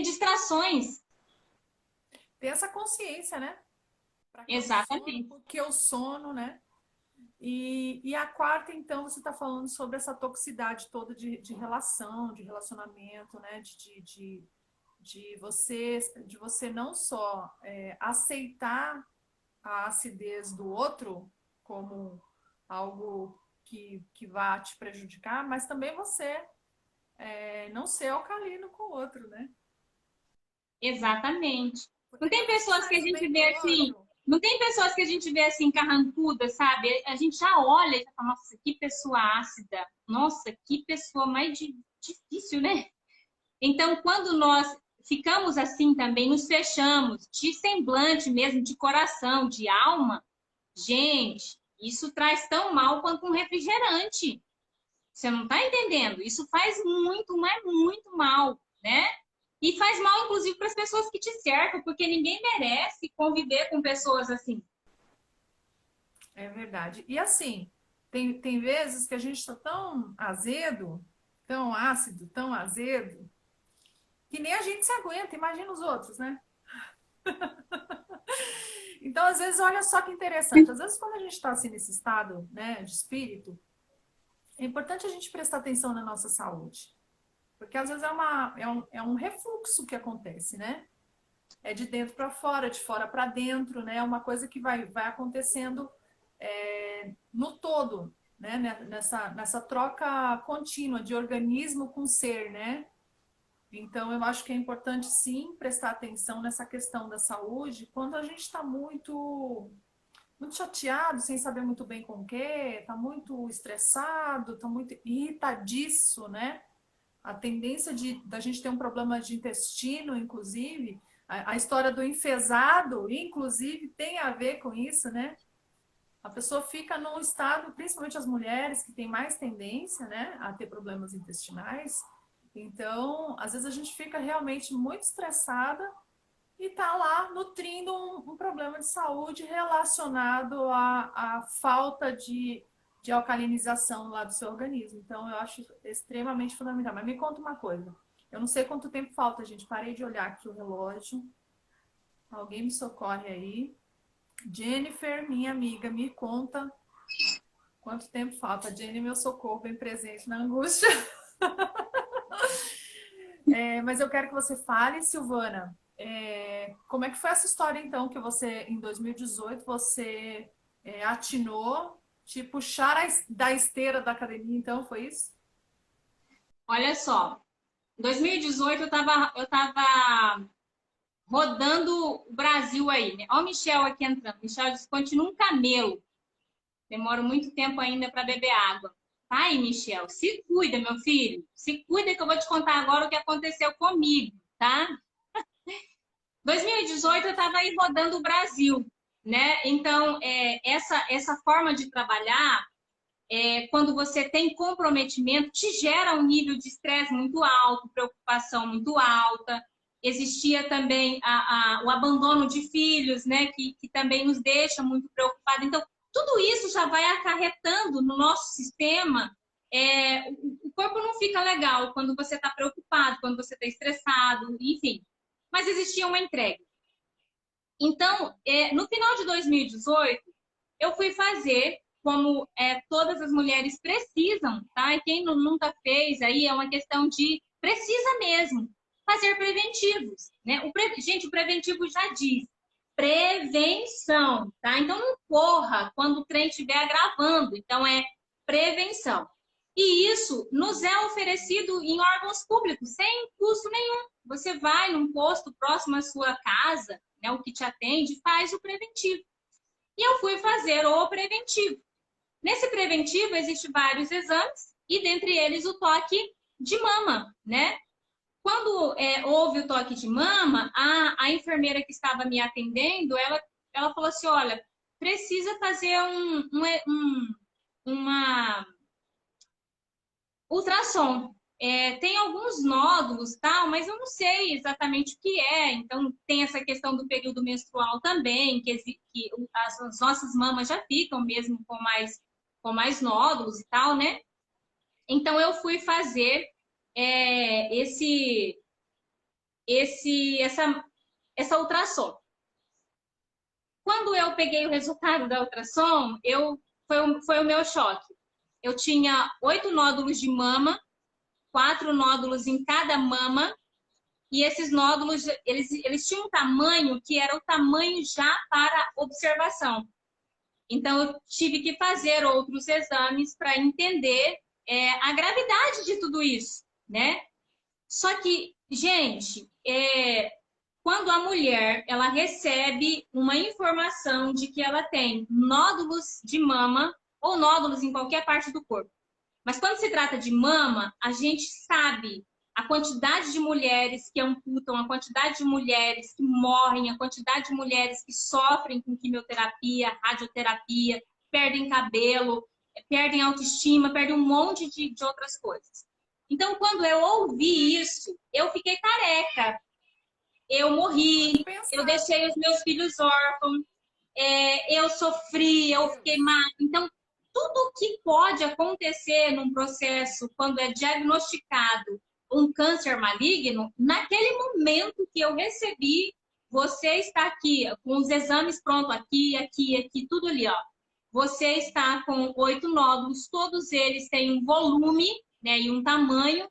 distrações. ter essa consciência, né? Para que Exatamente. porque o sono, né? E a quarta, então, você está falando sobre essa toxicidade toda de relação, de relacionamento, né? De você não só aceitar a acidez do outro como algo que vá te prejudicar, mas também você não ser alcalino com o outro, né? Exatamente. Porque Não tem quando a gente pessoas que a faz o gente bem vê pro assim, outro, não tem pessoas que a gente vê assim carrancudas, sabe? A gente já olha e já fala, nossa, que pessoa ácida. Nossa, que pessoa mais difícil, né? Então, quando nós ficamos assim também, nos fechamos, de semblante mesmo, de coração, de alma, gente, isso traz tão mal quanto um refrigerante. Você não está entendendo? Isso faz muito, mas muito mal, né? E faz mal, inclusive, para as pessoas que te cercam, porque ninguém merece conviver com pessoas assim. é verdade. E assim, tem vezes que a gente está tão azedo, tão ácido, tão azedo, que nem a gente se aguenta, imagina os outros, né? Então, às vezes, olha só que interessante. Às vezes, quando a gente está assim nesse estado, né, de espírito, é importante a gente prestar atenção na nossa saúde. Porque às vezes é um refluxo que acontece, né? É de dentro para fora, de fora para dentro, né? É uma coisa que vai acontecendo no todo, né? Nessa troca contínua de organismo com ser, né? Então, eu acho que é importante, sim, prestar atenção nessa questão da saúde quando a gente está muito chateado, sem saber muito bem com o quê, está muito estressado, está muito irritadiço, né? A tendência da gente ter um problema de intestino, inclusive, a história do enfesado, inclusive, tem a ver com isso, né? A pessoa fica num estado, principalmente as mulheres, que têm mais tendência, né, a ter problemas intestinais. Então, às vezes a gente fica realmente muito estressada e está lá nutrindo um problema de saúde relacionado à falta de alcalinização lá do seu organismo. Então, eu acho extremamente fundamental. Mas me conta uma coisa. Eu não sei quanto tempo falta, gente. Parei de olhar aqui o relógio. Alguém me socorre aí. Jennifer, minha amiga, me conta quanto tempo falta. Jenny, meu socorro, bem presente na angústia. Mas eu quero que você fale, Silvana, como é que foi essa história, então, que você, em 2018, você atinou te puxar da esteira da academia, então, foi isso? Olha só, em 2018 eu tava rodando o Brasil aí, né? Olha o Michel aqui entrando. Michel disse, continua um camelo. Demoro muito tempo ainda para beber água. Ai, Michel, se cuida, meu filho. Se cuida que eu vou te contar agora o que aconteceu comigo, tá? 2018 eu estava aí rodando o Brasil, né? Então, essa forma de trabalhar, quando você tem comprometimento, te gera um nível de estresse muito alto, preocupação muito alta. Existia também o abandono de filhos, né? Que também nos deixa muito preocupados. Então, tudo isso já vai acarretando no nosso sistema. O corpo não fica legal quando você está preocupado, quando você está estressado, enfim. Mas existia uma entrega. Então, no final de 2018, eu fui fazer como todas as mulheres precisam, tá? E quem nunca fez aí é uma questão de precisa mesmo fazer preventivos, né? Gente, o preventivo já diz prevenção, tá? Então não corra quando o trem estiver agravando. Então é prevenção. E isso nos é oferecido em órgãos públicos, sem custo nenhum. Você vai num posto próximo à sua casa, né, o que te atende, faz o preventivo. E eu fui fazer o preventivo. Nesse preventivo, existem vários exames, e dentre eles o toque de mama, né? Quando houve o toque de mama, a enfermeira que estava me atendendo, ela falou assim, olha, precisa fazer uma ultrassom. Tem alguns nódulos, tal, mas eu não sei exatamente o que é. Então, tem essa questão do período menstrual também, que as nossas mamas já ficam mesmo com mais nódulos e tal, né? Então, eu fui fazer essa ultrassom. Quando eu peguei o resultado da ultrassom, foi o meu choque. Eu tinha 8 nódulos de mama, 4 nódulos em cada mama, e esses nódulos, eles tinham um tamanho que era o tamanho já para observação. Então, eu tive que fazer outros exames para entender a gravidade de tudo isso, né? Só que, gente, quando a mulher ela recebe uma informação de que ela tem nódulos de mama ou nódulos em qualquer parte do corpo, mas quando se trata de mama, a gente sabe a quantidade de mulheres que amputam, a quantidade de mulheres que morrem, a quantidade de mulheres que sofrem com quimioterapia, radioterapia, perdem cabelo, perdem autoestima, perdem um monte de outras coisas. Então, quando eu ouvi isso, eu fiquei careca. Eu morri, eu deixei os meus filhos órfãos, eu sofri, eu fiquei má. Então, tudo que pode acontecer num processo, quando é diagnosticado um câncer maligno, naquele momento que eu recebi, você está aqui, com os exames prontos, aqui, tudo ali, ó. Você está com 8 nódulos, todos eles têm um volume, né, e um tamanho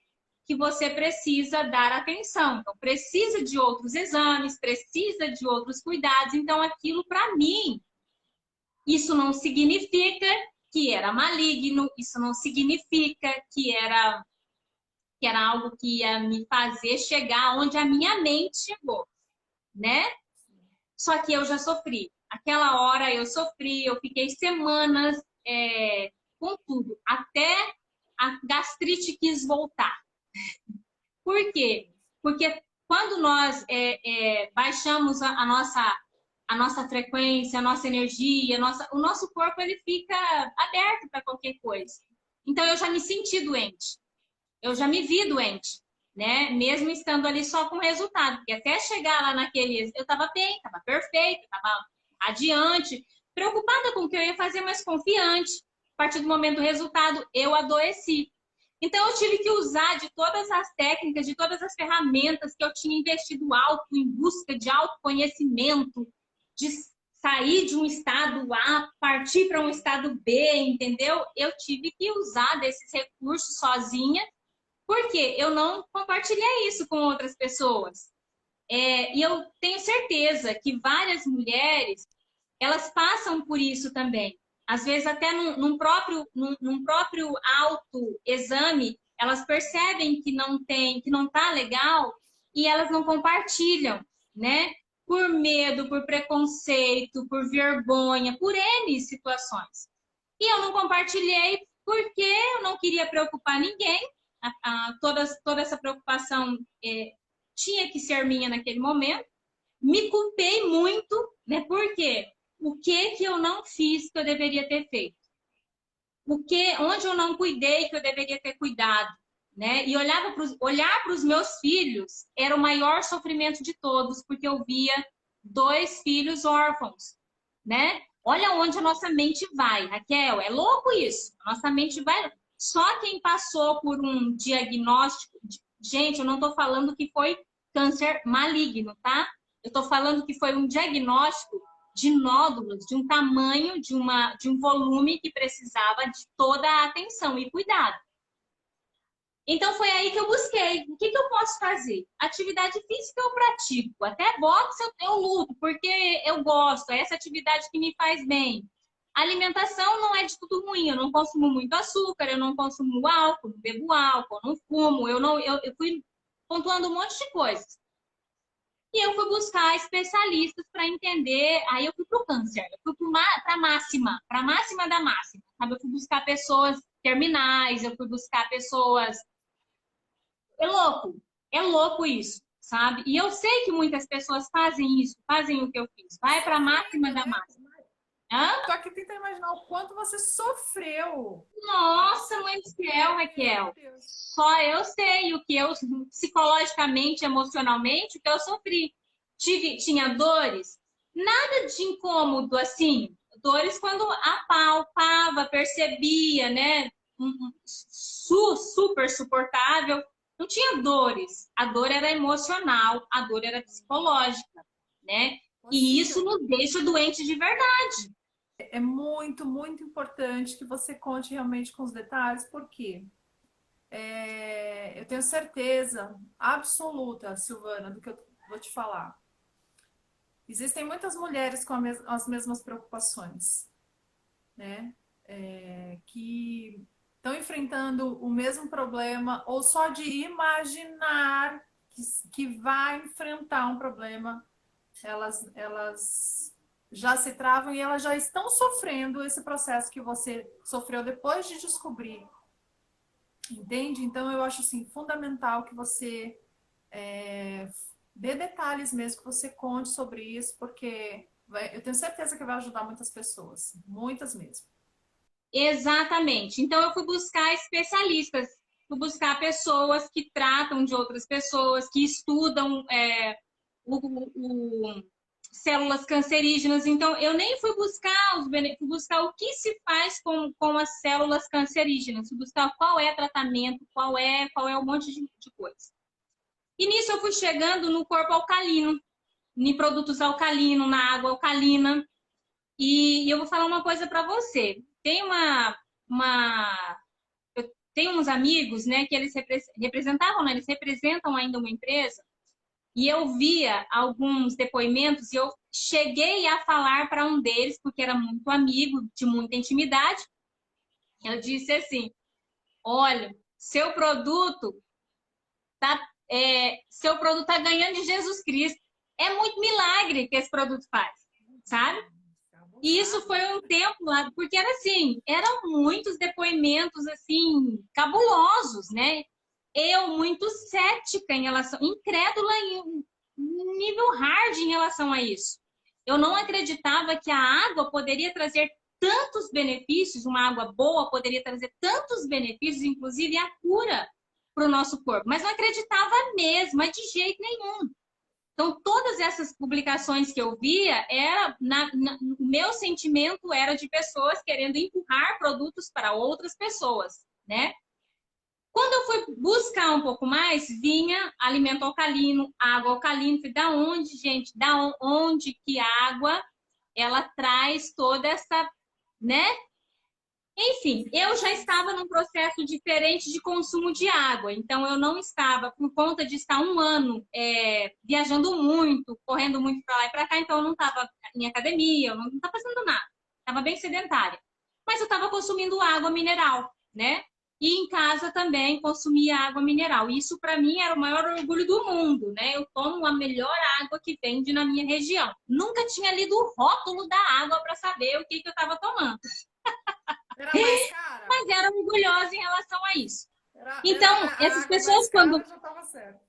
que você precisa dar atenção. Então, precisa de outros exames, precisa de outros cuidados. Então, aquilo, para mim, isso não significa que era maligno, isso não significa que era algo que ia me fazer chegar onde a minha mente chegou, né? Só que eu já sofri. Aquela hora eu sofri, eu fiquei semanas com tudo, até a gastrite quis voltar. Por quê? Porque quando nós baixamos a nossa frequência, a nossa energia, o nosso corpo ele fica aberto para qualquer coisa. Então eu já me senti doente, eu já me vi doente. né? Mesmo estando ali só com resultado, porque até chegar lá naquele, eu estava bem, estava perfeita, estava adiante, preocupada com o que eu ia fazer, mas confiante. A partir do momento do resultado, eu adoeci. Então, eu tive que usar de todas as técnicas, de todas as ferramentas que eu tinha investido alto em busca de autoconhecimento, de sair de um estado A, partir para um estado B, entendeu? Eu tive que usar desses recursos sozinha, porque eu não compartilhei isso com outras pessoas. E eu tenho certeza que várias mulheres, elas passam por isso também. Às vezes, até num próprio autoexame, elas percebem que não tá legal e elas não compartilham, né? Por medo, por preconceito, por vergonha, por N situações. E eu não compartilhei porque eu não queria preocupar ninguém. Toda essa preocupação tinha que ser minha naquele momento. Me culpei muito, né? Por quê? O que eu não fiz que eu deveria ter feito? Onde eu não cuidei que eu deveria ter cuidado, né? E olhar para os meus filhos era o maior sofrimento de todos, porque eu via 2 filhos órfãos, né? Olha onde a nossa mente vai, Raquel, é louco isso. A nossa mente vai. Só quem passou por um diagnóstico, gente, eu não estou falando que foi câncer maligno, tá? Eu estou falando que foi um diagnóstico de nódulos, de um tamanho, de um volume que precisava de toda a atenção e cuidado. Então foi aí que eu busquei. O que eu posso fazer? Atividade física eu pratico. Até boxe eu luto, porque eu gosto. É essa atividade que me faz bem. Alimentação não é de tudo ruim. Eu não consumo muito açúcar, eu não consumo álcool, não bebo álcool, não fumo. Eu fui pontuando um monte de coisas. E eu fui buscar especialistas para entender. Aí eu fui para o câncer, eu fui para a máxima da máxima. Sabe? Eu fui buscar pessoas terminais, eu fui buscar pessoas. É louco isso, sabe? E eu sei que muitas pessoas fazem isso, fazem o que eu fiz. Vai para a máxima da máxima. Hã? Tô aqui tentando imaginar o quanto você sofreu. Nossa, mãe do céu, Raquel. Só eu sei o que eu, psicologicamente, emocionalmente, o que eu sofri. Tinha dores, nada de incômodo, assim. Dores quando apalpava, percebia, né? Super suportável. Não tinha dores. A dor era emocional, a dor era psicológica, né? E isso nos deixa doentes de verdade. É muito, muito importante que você conte realmente com os detalhes, porque eu tenho certeza absoluta, Silvana, do que eu vou te falar. Existem muitas mulheres com as mesmas preocupações, né? Que estão enfrentando o mesmo problema, ou só de imaginar que vai enfrentar um problema, elas já se travam e elas já estão sofrendo esse processo que você sofreu depois de descobrir. Entende? Então, eu acho assim, fundamental que você dê detalhes mesmo, que você conte sobre isso, porque eu tenho certeza que vai ajudar muitas pessoas. Muitas mesmo. Exatamente. Então, eu fui buscar especialistas, fui buscar pessoas que tratam de outras pessoas, que estudam células cancerígenas. Então, eu nem fui buscar fui buscar o que se faz com as células cancerígenas, fui buscar qual é o tratamento, qual é um monte de coisa. E nisso eu fui chegando no corpo alcalino, em produtos alcalinos, na água alcalina. E eu vou falar uma coisa para você. Eu tenho uns amigos, né, que eles representavam, né, eles representam ainda uma empresa. E eu via alguns depoimentos e eu cheguei a falar para um deles, porque era muito amigo, de muita intimidade. Eu disse assim: olha, seu produto tá ganhando de Jesus Cristo. É muito milagre que esse produto faz, sabe? E isso foi um tempo lá, porque era assim, eram muitos depoimentos assim, cabulosos, né? Eu muito cética em relação, incrédula em nível hard em relação a isso. Eu não acreditava que a água poderia trazer tantos benefícios, uma água boa poderia trazer tantos benefícios, inclusive a cura para o nosso corpo. Mas não acreditava mesmo, mas de jeito nenhum. Então, todas essas publicações que eu via, o meu sentimento era de pessoas querendo empurrar produtos para outras pessoas, né? Quando eu fui buscar um pouco mais, vinha alimento alcalino, água alcalina. Falei, da onde, gente? Da onde que a água, ela traz toda essa, né? Enfim, eu já estava num processo diferente de consumo de água. Então, eu não estava, por conta de estar um ano viajando muito, correndo muito para lá e para cá, então eu não estava em academia, eu não estava fazendo nada. Estava bem sedentária. Mas eu estava consumindo água mineral, né? E em casa também consumia água mineral. Isso, para mim, era o maior orgulho do mundo, né? Eu tomo a melhor água que vende na minha região. Nunca tinha lido o rótulo da água para saber o que eu estava tomando. Era mais cara? Mas era orgulhosa em relação a isso. Então, essas pessoas quando... já estava certo.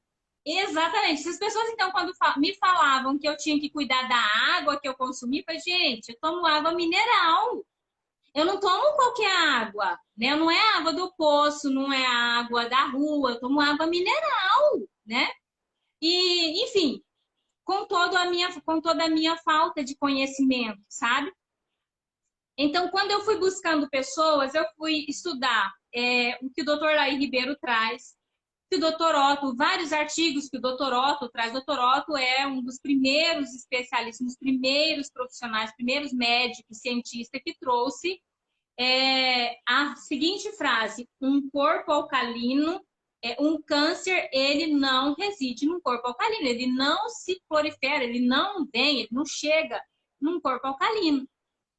Exatamente. Essas pessoas, então, quando me falavam que eu tinha que cuidar da água que eu consumia, eu falei, gente, eu tomo água mineral. Eu não tomo qualquer água, né? Não é água do poço, não é água da rua, eu tomo água mineral, né? E, enfim, com toda a minha falta de conhecimento, sabe? Então, quando eu fui buscando pessoas, eu fui estudar o que o Dr. Laí Ribeiro traz, que o Dr. Otto, vários artigos que o Dr. Otto traz. O Dr. Otto é um dos primeiros especialistas, um dos primeiros profissionais, primeiros médicos, cientistas que trouxe a seguinte frase: um corpo alcalino, um câncer, ele não reside num corpo alcalino, ele não se prolifera, ele não vem, ele não chega num corpo alcalino.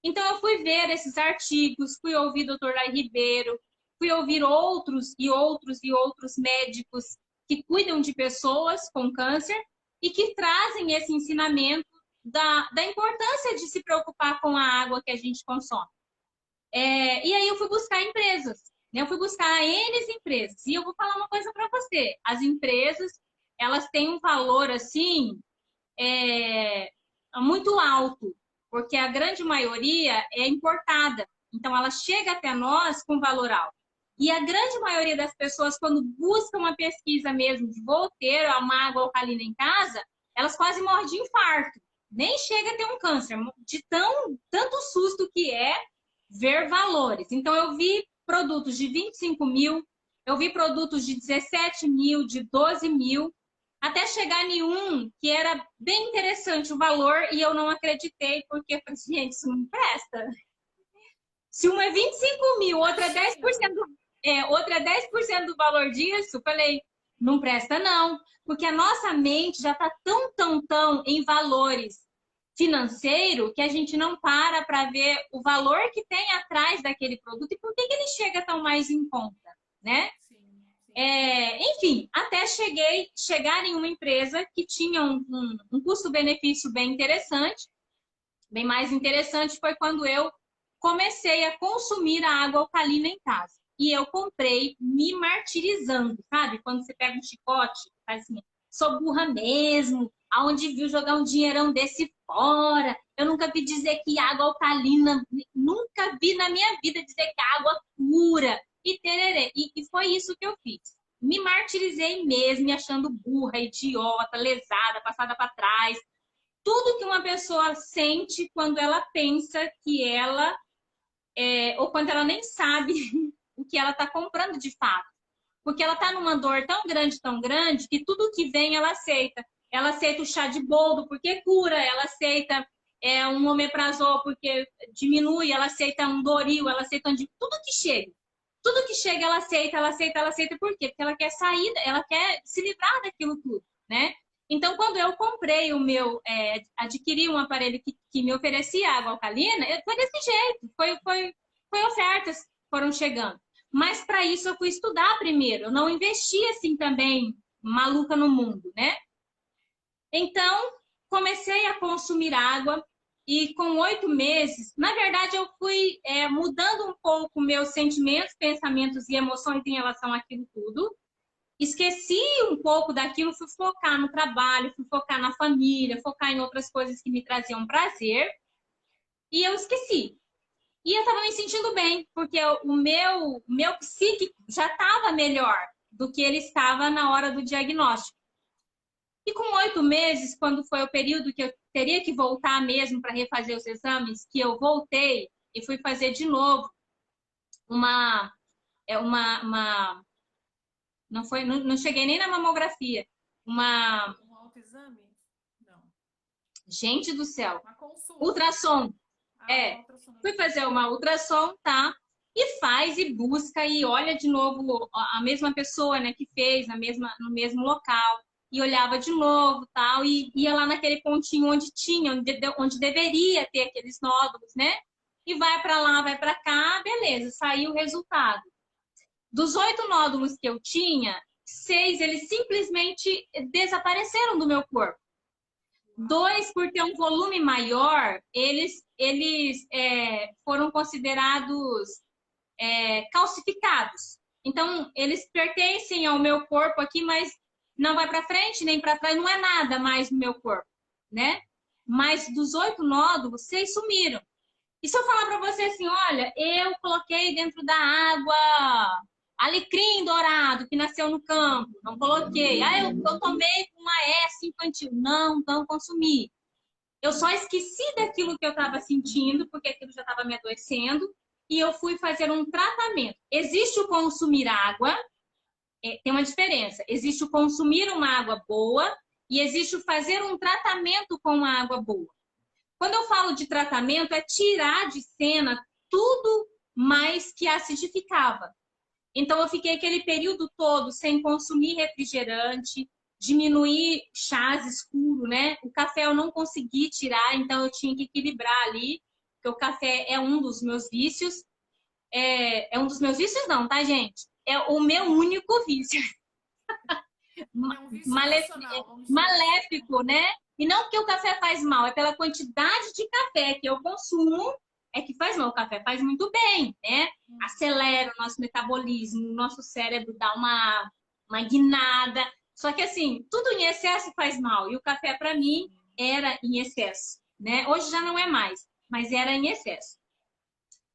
Então, eu fui ver esses artigos, fui ouvir o Dr. Laí Ribeiro, fui ouvir outros médicos que cuidam de pessoas com câncer e que trazem esse ensinamento da importância de se preocupar com a água que a gente consome. E aí eu fui buscar empresas, né? Eu fui buscar N empresas. E eu vou falar uma coisa para você. As empresas, elas têm um valor, assim, muito alto, porque a grande maioria é importada. Então, ela chega até nós com valor alto. E a grande maioria das pessoas, quando buscam uma pesquisa mesmo de vou ter uma água alcalina em casa, elas quase morrem de infarto. Nem chega a ter um câncer, de tanto susto que é ver valores. Então, eu vi produtos de 25 mil, eu vi produtos de 17 mil, de 12 mil, até chegar em um que era bem interessante o valor e eu não acreditei, porque, gente, isso não presta. Se uma é 25 mil, outra é 10% do valor disso, falei, não presta não. Porque a nossa mente já está tão em valores financeiro que a gente não para ver o valor que tem atrás daquele produto e por que ele chega tão mais em conta, né? Enfim, até chegar em uma empresa que tinha um custo-benefício bem interessante. Bem mais interessante foi quando eu comecei a consumir a água alcalina em casa. E eu comprei me martirizando, sabe? Quando você pega um chicote, faz assim, sou burra mesmo, aonde viu jogar um dinheirão desse fora. Eu nunca vi dizer que água alcalina, nunca vi na minha vida dizer que água cura. E tererê. E foi isso que eu fiz. Me martirizei mesmo, me achando burra, idiota, lesada, passada para trás. Tudo que uma pessoa sente quando ela pensa que ela... ou quando ela nem sabe o que ela está comprando de fato. Porque ela está numa dor tão grande, que tudo que vem ela aceita. Ela aceita o chá de boldo porque cura, ela aceita um omeprazol porque diminui, ela aceita um Doril, ela aceita tudo que chega. Tudo que chega ela aceita. Por quê? Porque ela quer sair, ela quer se livrar daquilo tudo, né? Então, quando eu comprei adquiri um aparelho que me oferecia água alcalina, foi desse jeito, foi ofertas foram chegando. Mas para isso eu fui estudar primeiro, eu não investi assim também maluca no mundo, né? Então, comecei a consumir água e com 8 meses, na verdade eu fui mudando um pouco meus sentimentos, pensamentos e emoções em relação àquilo tudo. Esqueci um pouco daquilo, fui focar no trabalho, fui focar na família, focar em outras coisas que me traziam prazer. E eu esqueci. E eu estava me sentindo bem, porque o meu psíquico já estava melhor do que ele estava na hora do diagnóstico. E com 8 meses, quando foi o período que eu teria que voltar mesmo para refazer os exames, que eu voltei e fui fazer de novo não cheguei nem na mamografia. Um autoexame? Não. Gente do céu. Uma consulta. Ultrassom. Uma ultrassom. Fui fazer uma ultrassom, tá? E faz e busca e olha de novo a mesma pessoa, né, que fez no mesmo local. E olhava de novo, tal, e ia lá naquele pontinho onde deveria ter aqueles nódulos, né? E vai para lá, vai para cá, beleza, saiu o resultado. Dos 8 nódulos que eu tinha, 6 eles simplesmente desapareceram do meu corpo. 2, por ter um volume maior, eles foram considerados calcificados. Então, eles pertencem ao meu corpo aqui, mas não vai para frente nem para trás, não é nada mais no meu corpo, né? Mas dos 8 nódulos, 6 sumiram. E se eu falar para você assim, olha, eu coloquei dentro da água alecrim dourado que nasceu no campo, não coloquei. Eu tomei uma S infantil, não consumi. Eu só esqueci daquilo que eu estava sentindo, porque aquilo já estava me adoecendo, e eu fui fazer um tratamento. Existe o consumir água, tem uma diferença. Existe o consumir uma água boa e existe o fazer um tratamento com uma água boa. Quando eu falo de tratamento, é tirar de cena tudo mais que acidificava. Então, eu fiquei aquele período todo sem consumir refrigerante, diminuir chás escuro, né? O café eu não consegui tirar, então eu tinha que equilibrar ali, porque o café é um dos meus vícios. É um dos meus vícios não, tá, gente? É o meu único vício. É um vício nacional, vamos dizer. Maléfico, né? E não porque o café faz mal, é pela quantidade de café que eu consumo é que faz mal. O café faz muito bem, né? Acelera o nosso metabolismo, o nosso cérebro dá uma guinada. Só que assim, tudo em excesso faz mal. E o café, para mim, era em excesso, né? Hoje já não é mais, mas era em excesso.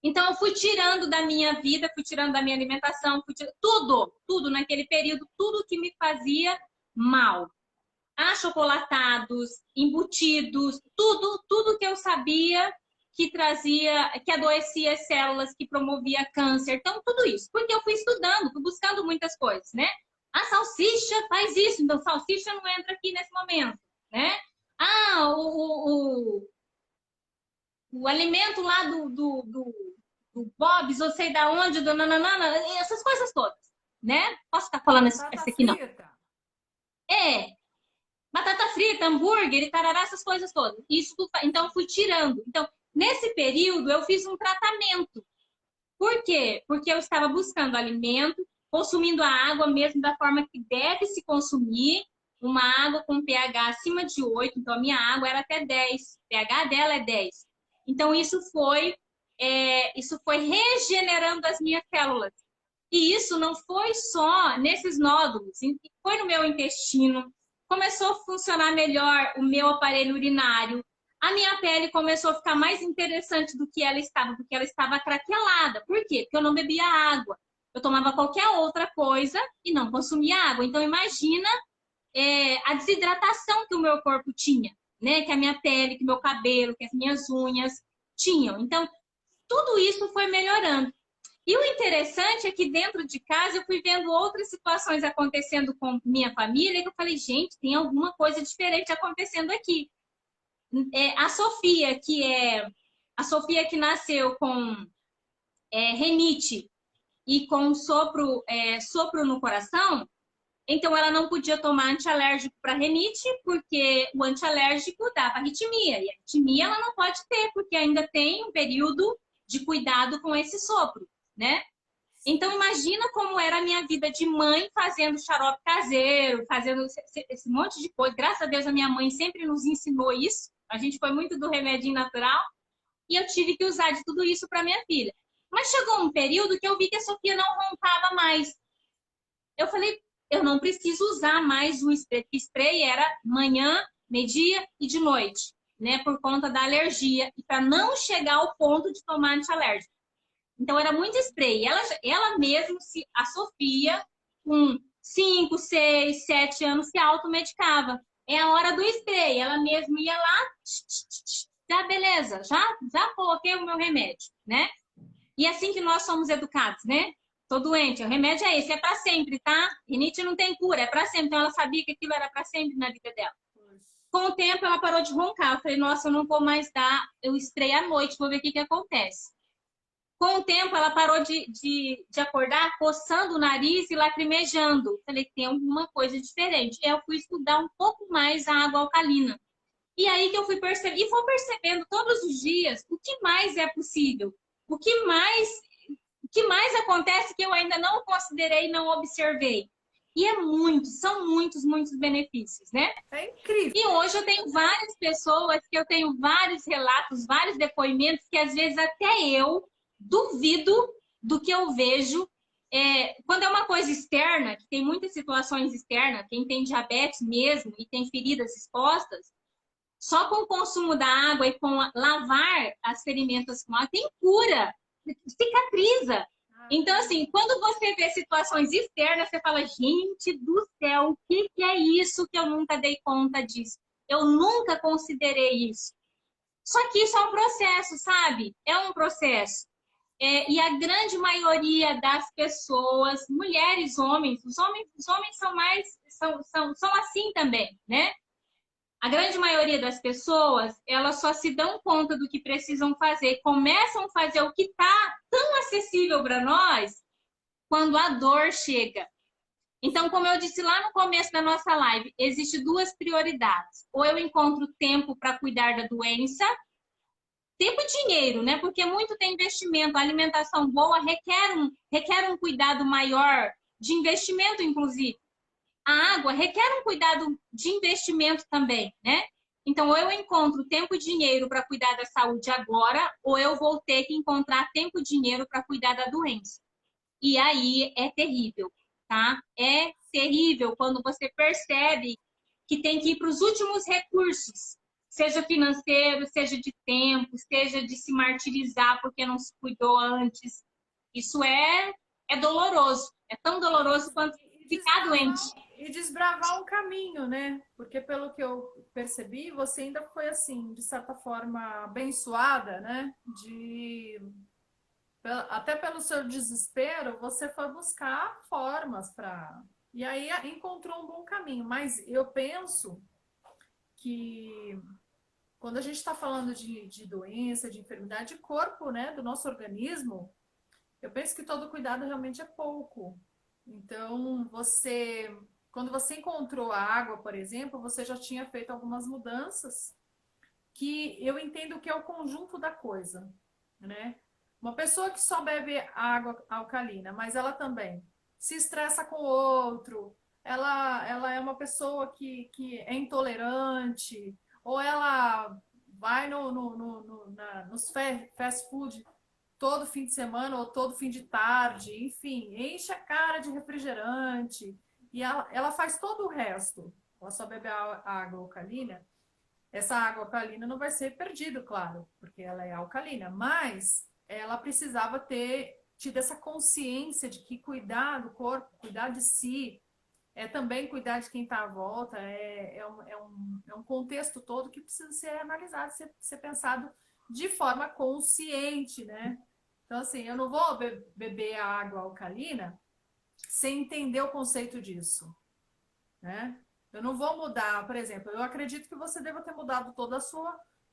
Então, eu fui tirando da minha vida, fui tirando da minha alimentação, tudo naquele período, tudo que me fazia mal. Achocolatados, embutidos, tudo que eu sabia que trazia, que adoecia as células, que promovia câncer. Então, tudo isso. Porque eu fui estudando, fui buscando muitas coisas, né? A salsicha faz isso, então salsicha não entra aqui nesse momento, né? O alimento lá do Bob's, ou sei da onde, do nananana, essas coisas todas, né? Posso estar falando essa aqui, não. Batata frita, hambúrguer e tarará, essas coisas todas. Isso, então, eu fui tirando. Então, nesse período, eu fiz um tratamento. Por quê? Porque eu estava buscando alimento, consumindo a água mesmo da forma que deve se consumir, uma água com pH acima de 8, então a minha água era até 10, o pH dela é 10. Então, isso foi regenerando as minhas células. E isso não foi só nesses nódulos, foi no meu intestino, começou a funcionar melhor o meu aparelho urinário, a minha pele começou a ficar mais interessante do que ela estava, porque ela estava craquelada. Por quê? Porque eu não bebia água. Eu tomava qualquer outra coisa e não consumia água. Então, imagina a desidratação que o meu corpo tinha, né? Que a minha pele, que o meu cabelo, que as minhas unhas tinham. Então, tudo isso foi melhorando. E o interessante é que dentro de casa eu fui vendo outras situações acontecendo com minha família, que eu falei, gente, tem alguma coisa diferente acontecendo aqui. A Sofia que nasceu com renite e com sopro no coração, então ela não podia tomar antialérgico para renite, porque o antialérgico dava arritmia. E a arritmia ela não pode ter, porque ainda tem um período de cuidado com esse sopro, né? Então, imagina como era a minha vida de mãe fazendo xarope caseiro, fazendo esse monte de coisa. Graças a Deus, a minha mãe sempre nos ensinou isso. A gente foi muito do remedinho natural e eu tive que usar de tudo isso para minha filha. Mas chegou um período que eu vi que a Sofia não roncava mais. Eu falei, eu não preciso usar mais o spray. O spray era manhã, meio-dia e de noite, né? Por conta da alergia e para não chegar ao ponto de tomar antialérgico. Então, era muito spray. Ela mesmo, a Sofia, com 5, 6, 7 anos se automedicava. É a hora do spray. Ela mesma ia lá, já beleza, já coloquei o meu remédio, né? E é assim que nós somos educados, né? Tô doente, o remédio é esse, é para sempre, tá? Rinite não tem cura, é para sempre. Então ela sabia que aquilo era para sempre na vida dela. Com o tempo ela parou de roncar. Eu falei, nossa, eu não vou mais dar o spray à noite, vou ver o que acontece. Com o tempo, ela parou de acordar coçando o nariz e lacrimejando. Falei, tem alguma coisa diferente. Eu fui estudar um pouco mais a água alcalina. E aí que eu fui percebendo, e vou percebendo todos os dias o que mais é possível. O que mais acontece que eu ainda não considerei, não observei. E são muitos, muitos benefícios, né? É incrível. E hoje eu tenho várias pessoas que eu tenho vários relatos, vários depoimentos que às vezes até eu duvido do que eu vejo. Quando é uma coisa externa, que tem muitas situações externas, quem tem diabetes mesmo e tem feridas expostas, só com o consumo da água e com lavar as ferimentas com água, tem cura, cicatriza. Então, assim, quando você vê situações externas, você fala, gente do céu, o que é isso que eu nunca dei conta disso? Eu nunca considerei isso. Só que isso é um processo, sabe? É um processo. E a grande maioria das pessoas, mulheres, homens, os homens são mais, são assim também, né? A grande maioria das pessoas, elas só se dão conta do que precisam fazer, começam a fazer o que está tão acessível para nós quando a dor chega. Então, como eu disse lá no começo da nossa live, existem duas prioridades. Ou eu encontro tempo para cuidar da doença, tempo e dinheiro, né? Porque muito tem investimento, a alimentação boa requer um cuidado maior de investimento, inclusive. A água requer um cuidado de investimento também, né? Então, ou eu encontro tempo e dinheiro para cuidar da saúde agora, ou eu vou ter que encontrar tempo e dinheiro para cuidar da doença. E aí é terrível, tá? É terrível quando você percebe que tem que ir para os últimos recursos, seja financeiro, seja de tempo, seja de se martirizar porque não se cuidou antes. Isso é doloroso, é tão doloroso quanto ficar doente. E desbravar um caminho, né? Porque pelo que eu percebi, você ainda foi assim, de certa forma, abençoada, né? Até pelo seu desespero, você foi buscar formas para. E aí encontrou um bom caminho. Mas eu penso que quando a gente está falando de doença, de enfermidade, de corpo, né? Do nosso organismo, eu penso que todo cuidado realmente é pouco. Então, quando você encontrou a água, por exemplo, você já tinha feito algumas mudanças que eu entendo que é o conjunto da coisa, né? Uma pessoa que só bebe água alcalina, mas ela também se estressa com o outro, ela é uma pessoa que é intolerante, ou ela vai nos fast food todo fim de semana ou todo fim de tarde, enfim, enche a cara de refrigerante e ela faz todo o resto. Ela só bebe a água alcalina. Essa água alcalina não vai ser perdida, claro, porque ela é alcalina, mas ela precisava ter tido essa consciência de que cuidar do corpo, cuidar de si, é também cuidar de quem está à volta, é um contexto todo que precisa ser analisado, ser pensado de forma consciente, né? Então, assim, eu não vou beber a água alcalina sem entender o conceito disso, né? Eu não vou mudar, por exemplo, eu acredito que você deva ter mudado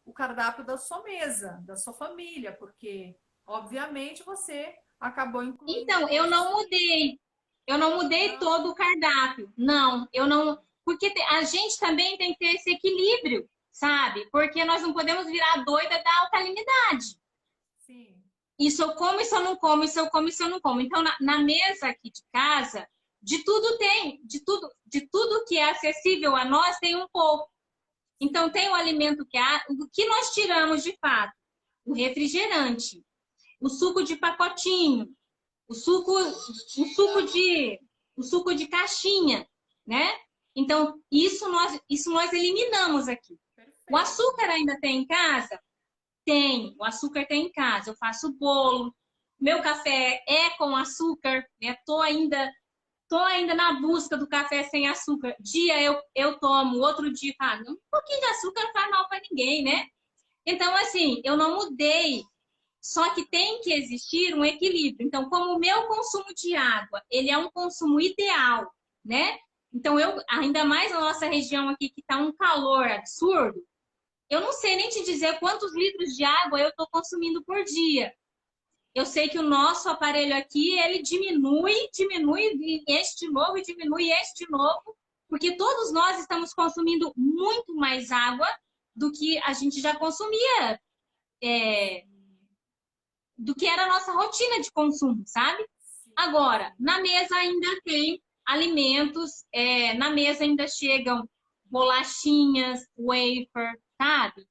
o cardápio da sua mesa, da sua família, porque, obviamente, você acabou incluindo... Então, eu não mudei. Eu não mudei todo o cardápio. Não, eu não... Porque a gente também tem que ter esse equilíbrio, sabe? Porque nós não podemos virar doida da alcalinidade. Sim. Isso eu como, isso eu não como, isso eu como, isso eu não como. Então, na mesa aqui de casa, de tudo tem, de tudo que é acessível a nós tem um pouco. Então, tem o alimento o que nós tiramos de fato? O refrigerante, o suco de pacotinho, o suco de caixinha, né? Então, isso nós eliminamos aqui. Perfeito. O açúcar ainda tem em casa? Tem, o açúcar tem em casa. Eu faço bolo, meu café é com açúcar, né? Tô ainda tô ainda na busca do café sem açúcar. Dia eu tomo, outro dia, um pouquinho de açúcar não faz mal para ninguém, né? Então, assim, eu não mudei. Só que tem que existir um equilíbrio. Então, como o meu consumo de água, ele é um consumo ideal, né? Então, ainda mais na nossa região aqui, que está um calor absurdo, eu não sei nem te dizer quantos litros de água eu estou consumindo por dia. Eu sei que o nosso aparelho aqui, ele diminui, e enche de novo, e diminui, e enche de novo, porque todos nós estamos consumindo muito mais água do que a gente já consumia, do que era a nossa rotina de consumo, sabe? Agora, na mesa ainda tem alimentos, na mesa ainda chegam bolachinhas, wafer, sabe?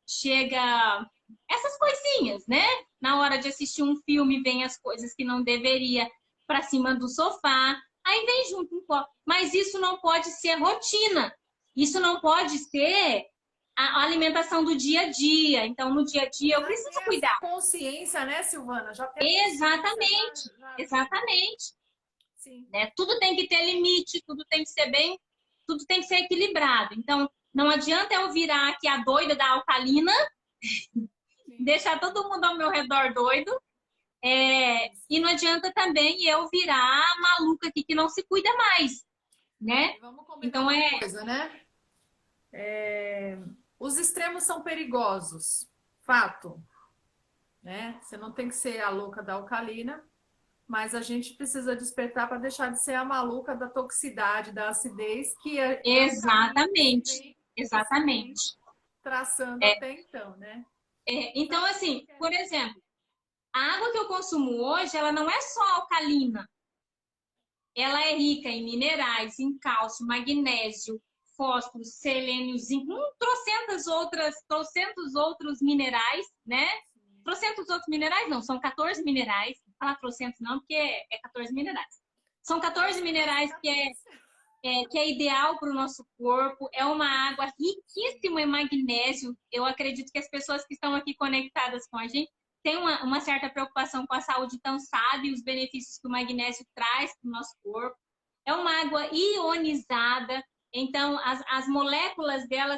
Chega essas coisinhas, né? Na hora de assistir um filme, vem as coisas que não deveria para cima do sofá, aí vem junto um copo. Mas isso não pode ser rotina. Isso não pode ser a alimentação do dia a dia. Então, no dia a dia, eu Já preciso tem essa cuidar. consciência, né, Silvana? Já tem Exatamente, exatamente. Sim. Né? Tudo tem que ter limite, tudo tem que ser tudo tem que ser equilibrado. Então, não adianta eu virar aqui a doida da alcalina, deixar todo mundo ao meu redor doido, e não adianta também eu virar a maluca aqui que não se cuida mais, né? Vamos combinar Então uma coisa, né? Os extremos são perigosos, fato, né? Você não tem que ser a louca da alcalina, mas a gente precisa despertar para deixar de ser a maluca da toxicidade, da acidez, que exatamente, exatamente. Traçando até então, né? Então, assim, por exemplo, a água que eu consumo hoje, ela não é só alcalina. Ela é rica em minerais, em cálcio, magnésio, fósforo, selênio, zinco, trocentos outros minerais, né? Trocentos outros minerais, não, são 14 minerais. Não vou falar trocentos não, porque é 14 minerais. São 14 minerais que é ideal para o nosso corpo. É uma água riquíssima em magnésio. Eu acredito que as pessoas que estão aqui conectadas com a gente têm uma certa preocupação com a saúde, então sabem os benefícios que o magnésio traz para o nosso corpo. É uma água ionizada, então as moléculas dela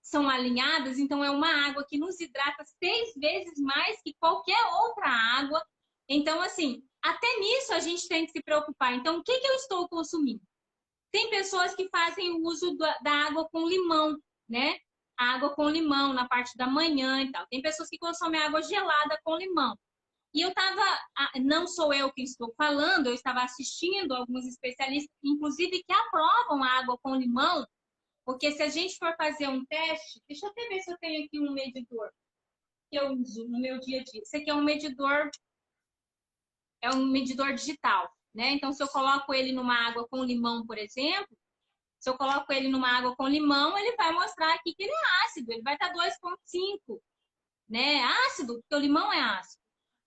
são alinhadas, então é uma água que nos hidrata 6 vezes mais que qualquer outra água. Então, assim, até nisso a gente tem que se preocupar. Então, o que eu estou consumindo? Tem pessoas que fazem o uso da água com limão, né? A água com limão na parte da manhã e tal. Tem pessoas que consomem água gelada com limão. E eu estava, não sou eu que estou falando, eu estava assistindo alguns especialistas, inclusive, que aprovam a água com limão, porque se a gente for fazer um teste, deixa eu até ver se eu tenho aqui um medidor que eu uso no meu dia a dia. Esse aqui é um medidor digital, né? Então, se eu coloco ele numa água com limão, por exemplo, se eu coloco ele numa água com limão, ele vai mostrar aqui que ele é ácido, ele vai estar 2,5, né? Ácido, porque o limão é ácido.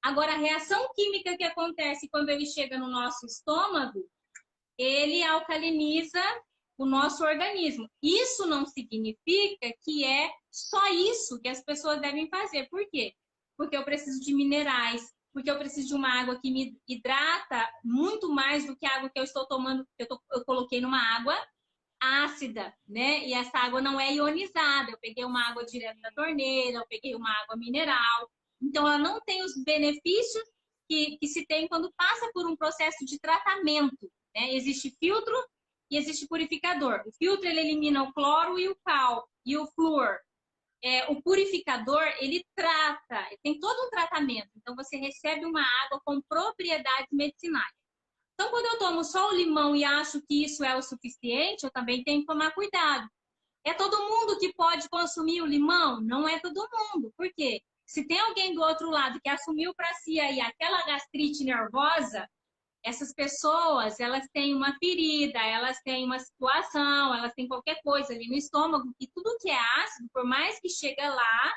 Agora, a reação química que acontece quando ele chega no nosso estômago, ele alcaliniza o nosso organismo. Isso não significa que é só isso que as pessoas devem fazer. Por quê? Porque eu preciso de minerais, porque eu preciso de uma água que me hidrata muito mais do que a água que eu estou tomando, que eu coloquei numa água ácida, né? E essa água não é ionizada. Eu peguei uma água direto da torneira, eu peguei uma água mineral. Então, ela não tem os benefícios que se tem quando passa por um processo de tratamento, né? Existe filtro e existe purificador. O filtro, ele elimina o cloro e o cal e o flúor. O purificador, ele trata, tem todo um tratamento. Então, você recebe uma água com propriedades medicinais. Então, quando eu tomo só o limão e acho que isso é o suficiente, eu também tenho que tomar cuidado. É todo mundo que pode consumir o limão? Não é todo mundo. Por quê? Se tem alguém do outro lado que assumiu para si aí aquela gastrite nervosa, essas pessoas, elas têm uma ferida, elas têm uma situação, elas têm qualquer coisa ali no estômago, que tudo que é ácido, por mais que chega lá,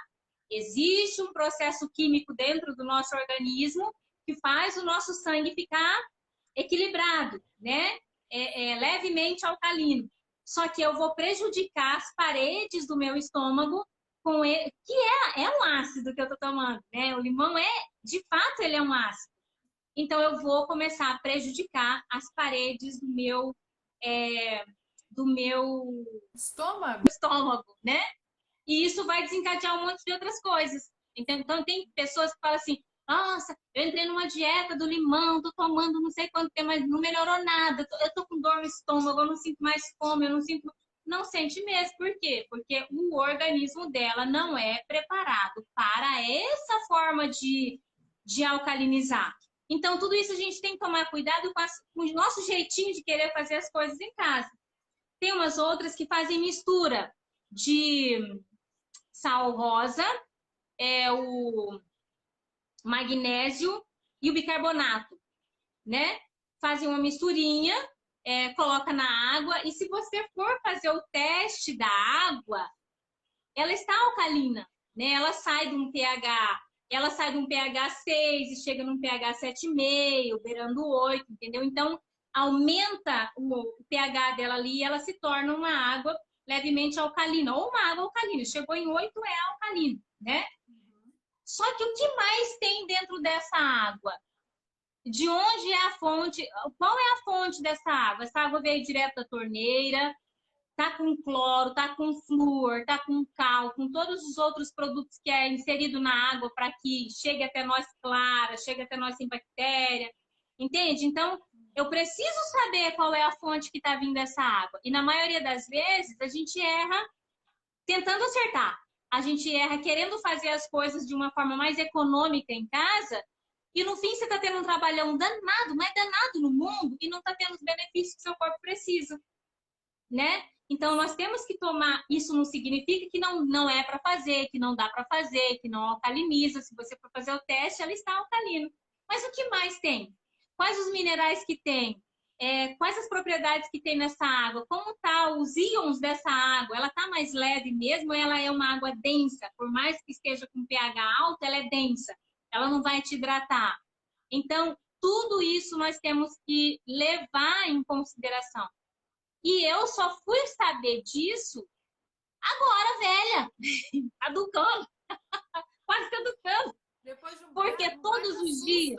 existe um processo químico dentro do nosso organismo que faz o nosso sangue ficar equilibrado, né? Levemente alcalino. Só que eu vou prejudicar as paredes do meu estômago com ele, que é um ácido que eu tô tomando, né? O limão de fato, ele é um ácido. então eu vou começar a prejudicar as paredes do meu Estômago? estômago, né? E isso vai desencadear um monte de outras coisas. Então tem pessoas que falam assim, nossa, eu entrei numa dieta do limão, tô tomando não sei quanto tempo, mas não melhorou nada. Eu tô com dor no estômago, eu não sinto mais fome, eu não sinto... Não sente mesmo. Por quê? Porque o organismo dela não é preparado para essa forma de alcalinizar. Então, tudo isso a gente tem que tomar cuidado com o nosso jeitinho de querer fazer as coisas em casa. Tem umas outras que fazem mistura de sal rosa, o magnésio e o bicarbonato, né? Fazem uma misturinha, coloca na água, e se você for fazer o teste da água, ela está alcalina, né? Ela sai de um pH 6 e chega num pH 7,5, beirando 8, entendeu? Então, aumenta o pH dela ali e ela se torna uma água levemente alcalina, ou uma água alcalina. Chegou em 8, é alcalino, né? Só que o que mais tem dentro dessa água? De onde é a fonte? Qual é a fonte dessa água? Essa água veio direto da torneira, tá com cloro, tá com flúor, tá com cal, com todos os outros produtos que é inserido na água para que chegue até nós clara, chegue até nós sem bactéria. Entende? Então, eu preciso saber qual é a fonte que está vindo dessa água. E na maioria das vezes, a gente erra tentando acertar. A gente erra querendo fazer as coisas de uma forma mais econômica em casa e no fim você está tendo um trabalhão danado, mas danado no mundo e não está tendo os benefícios que seu corpo precisa, né? Então nós temos que tomar, isso não significa que não é para fazer, que não dá para fazer, que não alcaliniza. Se você for fazer o teste, ela está alcalina. Mas o que mais tem? Quais os minerais que tem? Quais as propriedades que tem nessa água? Como tá os íons dessa água? Ela tá mais leve mesmo? Ela é uma água densa? Por mais que esteja com pH alto, ela é densa. Ela não vai te hidratar. Então, tudo isso nós temos que levar em consideração. E eu só fui saber disso agora, velha, caducando, quase caducando. Depois de um Porque baita todos os susto. dias...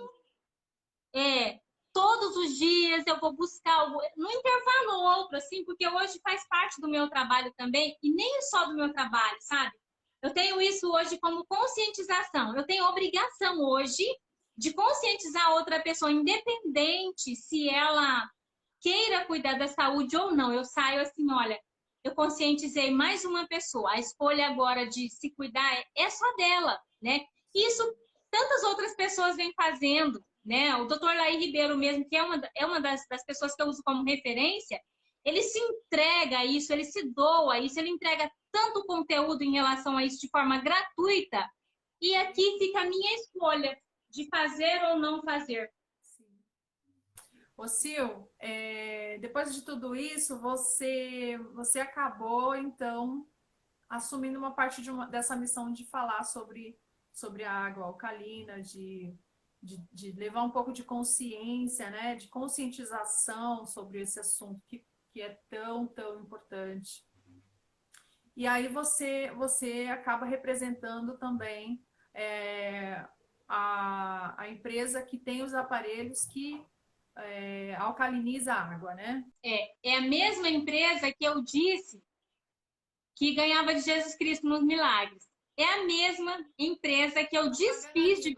todos os dias eu vou buscar no intervalo ou outro, assim, porque hoje faz parte do meu trabalho também, e nem só do meu trabalho, sabe? Eu tenho isso hoje como conscientização. Eu tenho obrigação hoje de conscientizar outra pessoa, independente se ela queira cuidar da saúde ou não. Eu saio assim, olha, eu conscientizei mais uma pessoa. A escolha agora de se cuidar é só dela, né? Isso tantas outras pessoas vêm fazendo, né? O Dr. Laí Ribeiro mesmo, que é uma das pessoas que eu uso como referência, ele se entrega a isso, ele se doa a isso, ele entrega tanto conteúdo em relação a isso de forma gratuita, e aqui fica a minha escolha de fazer ou não fazer. Sim. Ô, Sil, depois de tudo isso, você acabou, então, assumindo uma parte dessa missão de falar sobre a água alcalina, de levar um pouco de consciência, né, de conscientização sobre esse assunto que é tão, tão importante. E aí você acaba representando também a empresa que tem os aparelhos que alcaliniza a água, né? É a mesma empresa que eu disse que ganhava de Jesus Cristo nos milagres. É a mesma empresa que eu desfiz de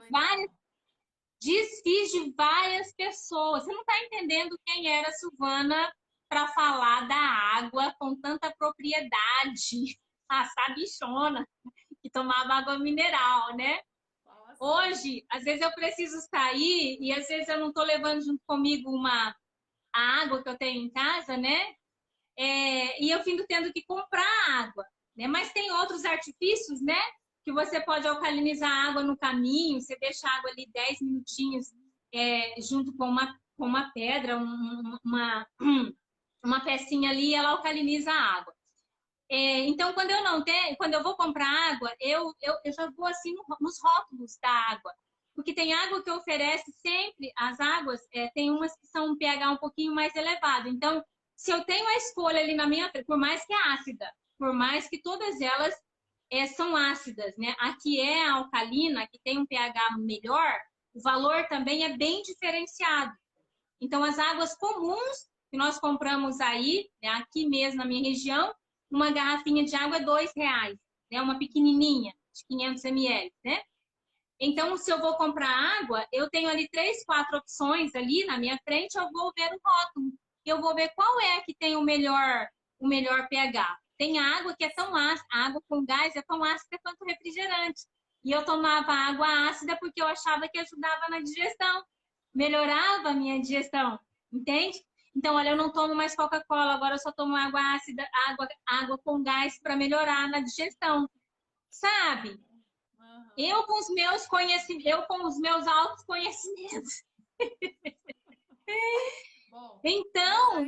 várias pessoas. Você não está entendendo quem era a Silvana para falar da água com tanta propriedade. A sabichona que tomava água mineral, né? Hoje, às vezes eu preciso sair e às vezes eu não estou levando junto comigo a água que eu tenho em casa, né? E eu fico tendo que comprar água, né? Mas tem outros artifícios, né? Que você pode alcalinizar a água no caminho, você deixa a água ali 10 minutinhos junto com uma pedra, uma pecinha ali, e ela alcaliniza a água. Então, quando eu vou comprar água, eu já vou assim nos rótulos da água. Porque tem água que oferece sempre, as águas, tem umas que são um pH um pouquinho mais elevado. Então, se eu tenho a escolha ali na minha frente, por mais que é ácida, por mais que todas elas são ácidas, né? A que é alcalina, que tem um pH melhor, o valor também é bem diferenciado. Então, as águas comuns que nós compramos aí, né, aqui mesmo na minha região, uma garrafinha de água é R$ 2, né, uma pequenininha, de 500 ml, né? Então, se eu vou comprar água, eu tenho ali 3, 4 opções ali na minha frente, eu vou ver o rótulo. Eu vou ver qual é que tem o melhor pH. Tem água que é tão ácida, a água com gás é tão ácida quanto refrigerante. E eu tomava água ácida porque eu achava que ajudava na digestão, melhorava a minha digestão, entende? Então, olha, eu não tomo mais Coca-Cola, agora eu só tomo água ácida, água com gás para melhorar na digestão, sabe? Eu com os meus conhecimentos, eu com os meus altos conhecimentos. Bom, Então,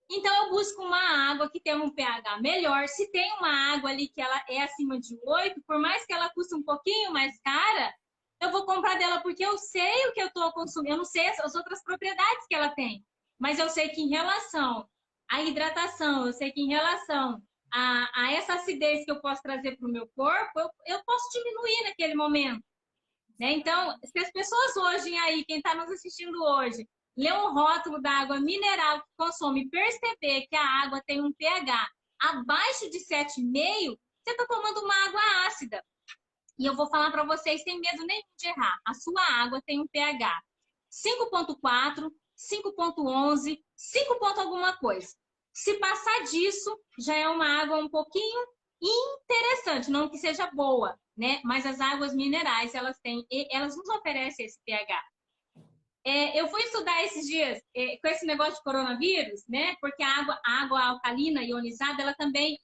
então eu busco uma água que tenha um pH melhor. Se tem uma água ali que ela é acima de 8, por mais que ela custe um pouquinho mais cara, eu vou comprar dela porque eu sei o que eu estou consumindo. Eu não sei as outras propriedades que ela tem, mas eu sei que em relação à hidratação, eu sei que em relação a essa acidez que eu posso trazer para o meu corpo, eu posso diminuir naquele momento, né? Então, se as pessoas hoje aí, quem está nos assistindo hoje, ler um rótulo da água mineral que consome e perceber que a água tem um pH abaixo de 7,5, você está tomando uma água ácida. E eu vou falar para vocês, sem medo nenhum de errar. A sua água tem um pH 5,4, 5,11, 5 ponto alguma coisa. Se passar disso, já é uma água um pouquinho interessante, não que seja boa, né? Mas as águas minerais, elas nos oferecem esse pH. Eu fui estudar esses dias com esse negócio de coronavírus, né? Porque a água alcalina ionizada, ela também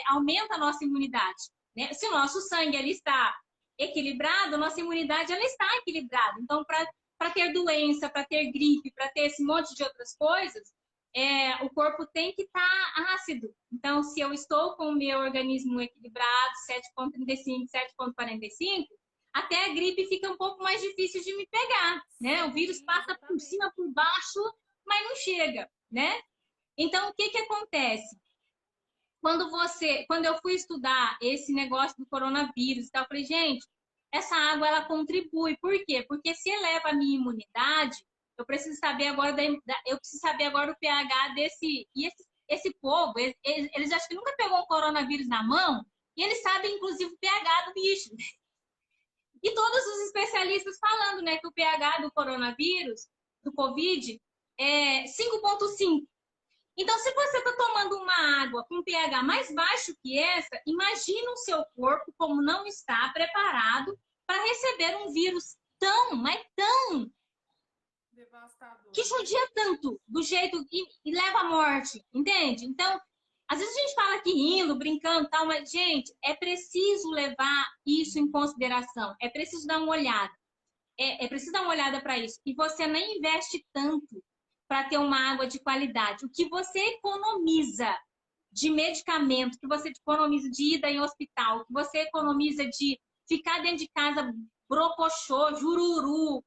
aumenta a nossa imunidade, né? Se o nosso sangue ele está equilibrado, a nossa imunidade ela está equilibrada. Então, para ter doença, para ter gripe, para ter esse monte de outras coisas, o corpo tem que estar ácido. Então, se eu estou com o meu organismo equilibrado, 7,35, 7,45, até a gripe fica um pouco mais difícil de me pegar, né? O vírus passa por cima, por baixo, mas não chega, né? Então, o que acontece? Quando eu fui estudar esse negócio do coronavírus, eu falei, gente, essa água, ela contribui. Por quê? Porque se eleva a minha imunidade, eu preciso saber agora, o pH desse... E esse povo, eles acham que nunca pegou um coronavírus na mão, e eles sabem, inclusive, o pH do bicho. E todos os especialistas falando, né, que o pH do coronavírus, do Covid, é 5,5. Então, se você está tomando uma água com pH mais baixo que essa, imagina o seu corpo como não está preparado para receber um vírus tão, mas tão devastador. que judia tanto, do jeito e leva à morte, entende? Então, às vezes a gente fala aqui rindo, brincando, tal, mas, gente, é preciso levar isso em consideração. É preciso dar uma olhada. É preciso dar uma olhada para isso. E você nem investe tanto para ter uma água de qualidade. O que você economiza de medicamento, que você economiza de ida em hospital, que você economiza de ficar dentro de casa brocochô, jururu,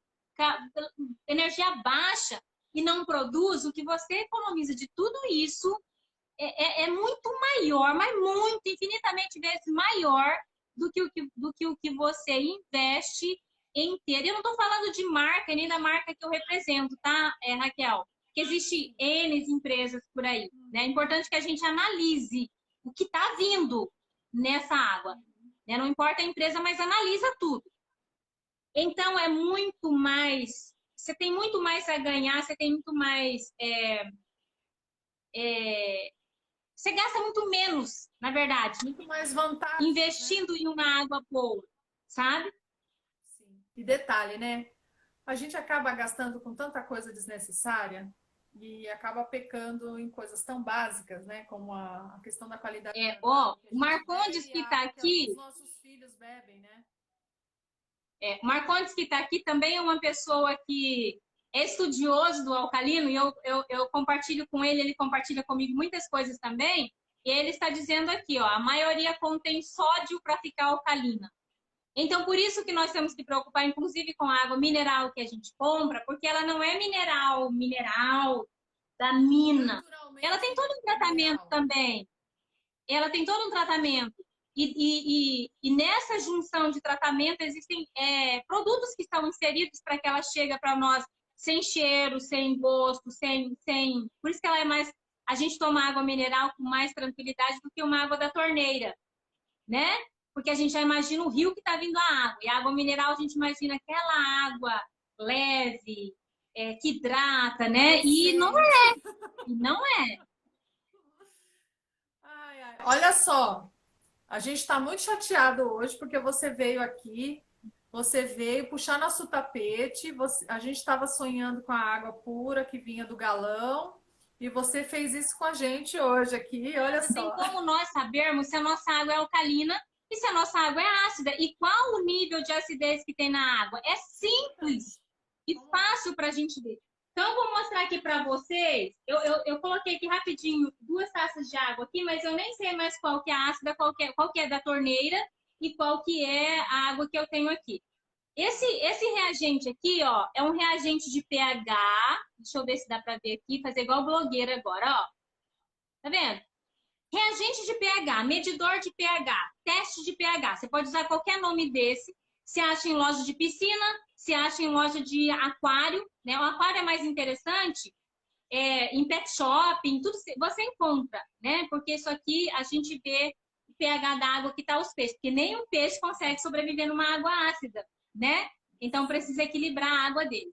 energia baixa e não produz, o que você economiza de tudo isso é muito maior, mas muito, infinitamente vezes maior do que o que você investe em ter. Eu não estou falando de marca, nem da marca que eu represento, tá, Raquel? Que existe N empresas por aí, né? É importante que a gente analise o que está vindo nessa água, né? Não importa a empresa, mas analisa tudo. Então, é muito mais... Você tem muito mais a ganhar, você tem muito mais... Você gasta muito menos, na verdade. Muito mais vantagem, investindo, né, em uma água boa, sabe? Sim. E detalhe, né? A gente acaba gastando com tanta coisa desnecessária e acaba pecando em coisas tão básicas, né? Como a questão da qualidade da água que a O gente Marcondes bebe e que a está água que aqui, os nossos filhos bebem, né? o Marcondes que está aqui também é uma pessoa que é estudioso do alcalino e eu compartilho com ele compartilha comigo muitas coisas também. E ele está dizendo aqui, ó, a maioria contém sódio para ficar alcalina. Então, por isso que nós temos que preocupar, inclusive, com a água mineral que a gente compra, porque ela não é mineral da mina. Ela tem todo um tratamento também. Ela tem todo um tratamento. E nessa junção de tratamento existem produtos que estão inseridos para que ela chegue para nós sem cheiro, sem gosto, sem... Por isso que ela é mais... A gente toma água mineral com mais tranquilidade do que uma água da torneira, né? Porque a gente já imagina o rio que está vindo a água. E a água mineral a gente imagina aquela água leve, que hidrata, né? E não é. Não é. Ai, ai. Olha só, a gente está muito chateado hoje porque você veio aqui, você veio puxar nosso tapete, a gente estava sonhando com a água pura que vinha do galão e você fez isso com a gente hoje aqui, olha Não tem só. como nós sabermos se a nossa água é alcalina e se a nossa água é ácida. E qual o nível de acidez que tem na água? É simples e fácil para a gente ver. Então, eu vou mostrar aqui para vocês. Eu coloquei aqui rapidinho 2 taças de água aqui, mas eu nem sei mais qual que é a ácida, qual que é da torneira e qual que é a água que eu tenho aqui. Esse reagente aqui, ó, é um reagente de pH. Deixa eu ver se dá para ver aqui, fazer igual blogueira agora, ó. Tá vendo? Reagente de pH, medidor de pH, teste de pH. Você pode usar qualquer nome desse. Se acha em loja de piscina, se acha em loja de aquário, né? O aquário é mais interessante em pet shop, em tudo você encontra, né? Porque isso aqui a gente vê o pH da água que está os peixes, porque nem um peixe consegue sobreviver numa água ácida, né? Então precisa equilibrar a água dele.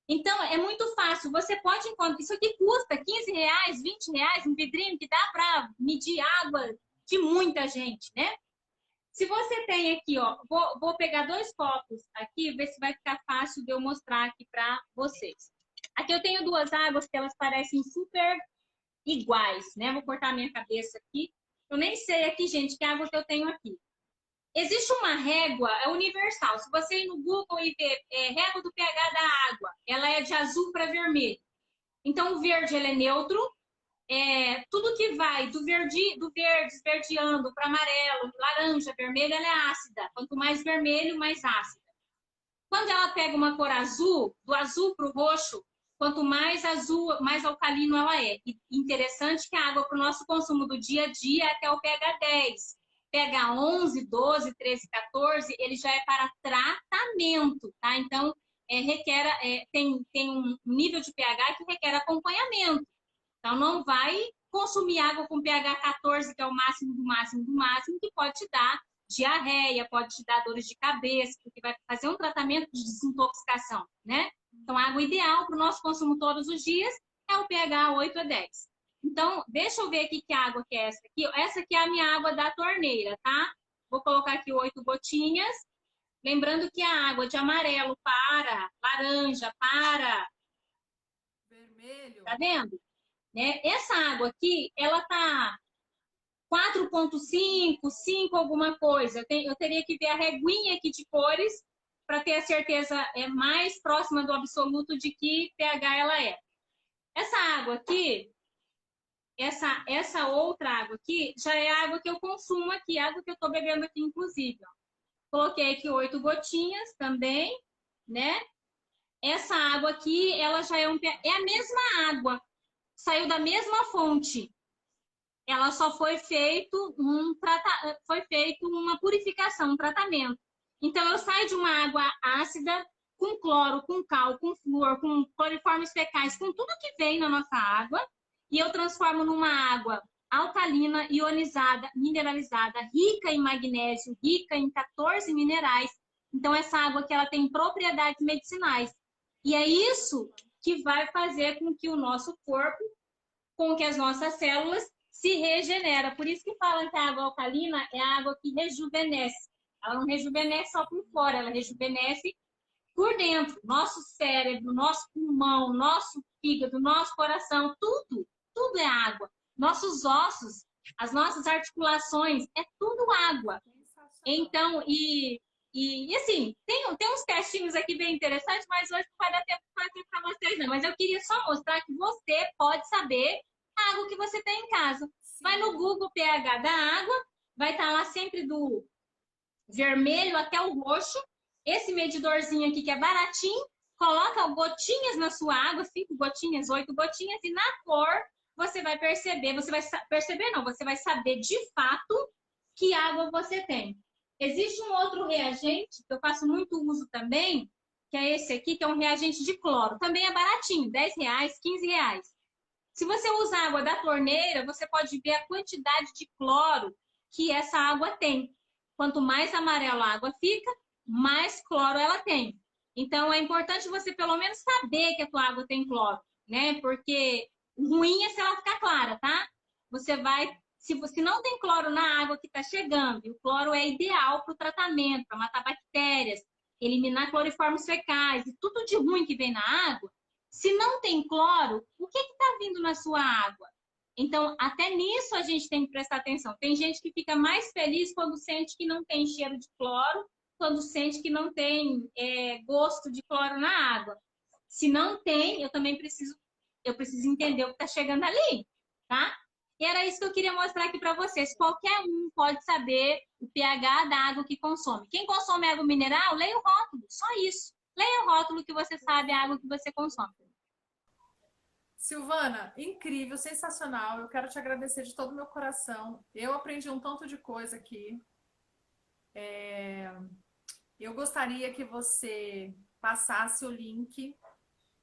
Então, é muito fácil. Você pode encontrar... Isso aqui custa R$15, R$20, um vidrinho que dá para medir água de muita gente, né? Se você tem aqui, ó... Vou pegar 2 copos aqui, ver se vai ficar fácil de eu mostrar aqui para vocês. Aqui eu tenho 2 águas que elas parecem super iguais, né? Vou cortar a minha cabeça aqui. Eu nem sei aqui, gente, que água que eu tenho aqui. Existe uma régua, é universal. Se você ir no Google e ver régua do pH da água, ela é de azul para vermelho. Então, o verde ele é neutro. Tudo que vai do verde esverdeando para amarelo, laranja, vermelho, ela é ácida. Quanto mais vermelho, mais ácida. Quando ela pega uma cor azul, do azul para o roxo, quanto mais azul, mais alcalino ela é. E interessante que a água para o nosso consumo do dia a dia é até o pH 10. pH 11, 12, 13, 14, ele já é para tratamento, tá? Então, tem um nível de pH que requer acompanhamento. Então, não vai consumir água com pH 14, que é o máximo do máximo do máximo, que pode te dar diarreia, pode te dar dores de cabeça, porque vai fazer um tratamento de desintoxicação, né? Então, a água ideal para o nosso consumo todos os dias é o pH 8 a 10. Então, deixa eu ver aqui que água que é essa aqui. Essa aqui é a minha água da torneira, tá? Vou colocar aqui 8 gotinhas. Lembrando que a água de amarelo para, laranja para, Vermelho. tá vendo? Né? Essa água aqui, ela tá 4,5, 5 alguma coisa. Eu teria que ver a reguinha aqui de cores para ter a certeza mais próxima do absoluto de que pH ela é. Essa água aqui, essa outra água aqui, já é a água que eu consumo aqui, a água que eu estou bebendo aqui, inclusive. Ó. Coloquei aqui 8 gotinhas também, né? Essa água aqui, ela já é a mesma água, saiu da mesma fonte. Ela só foi feito uma purificação, um tratamento. Então, eu saio de uma água ácida com cloro, com cal, com flúor, com cloriformes fecais, com tudo que vem na nossa água, e eu transformo numa água alcalina, ionizada, mineralizada, rica em magnésio, rica em 14 minerais. Então, essa água aqui, ela tem propriedades medicinais. E é isso que vai fazer com que o nosso corpo, com que as nossas células se regenera. Por isso que falam que a água alcalina é a água que rejuvenesce. Ela não rejuvenesce só por fora, ela rejuvenesce por dentro. Nosso cérebro, nosso pulmão, nosso fígado, nosso coração, tudo é água. Nossos ossos, as nossas articulações, é tudo água. Então, assim, tem uns testinhos aqui bem interessantes, mas hoje não vai dar tempo de fazer para vocês, não. Mas eu queria só mostrar que você pode saber a água que você tem em casa. Vai no Google pH da água, vai estar lá sempre do vermelho até o roxo. Esse medidorzinho aqui que é baratinho, coloca gotinhas na sua água, 5 gotinhas, 8 gotinhas, e na cor você vai perceber, você vai saber de fato que água você tem. Existe um outro reagente, que eu faço muito uso também, que é esse aqui, que é um reagente de cloro. Também é baratinho, R$10, R$15. Se você usar água da torneira, você pode ver a quantidade de cloro que essa água tem. Quanto mais amarela a água fica, mais cloro ela tem. Então, é importante você pelo menos saber que a tua água tem cloro, né? Porque o ruim é se ela ficar clara, tá? Você vai... Se não tem cloro na água que está chegando, e o cloro é ideal para o tratamento, para matar bactérias, eliminar cloriformes fecais e tudo de ruim que vem na água, se não tem cloro, o que está vindo na sua água? Então, até nisso a gente tem que prestar atenção. Tem gente que fica mais feliz quando sente que não tem cheiro de cloro, quando sente que não tem gosto de cloro na água. Se não tem, eu preciso entender o que está chegando ali, tá? E era isso que eu queria mostrar aqui para vocês. Qualquer um pode saber o pH da água que consome. Quem consome água mineral, leia o rótulo, só isso. Leia o rótulo que você sabe a água que você consome. Silvana, incrível, sensacional. Eu quero te agradecer de todo o meu coração. Eu aprendi um tanto de coisa aqui. Eu gostaria que você passasse o link,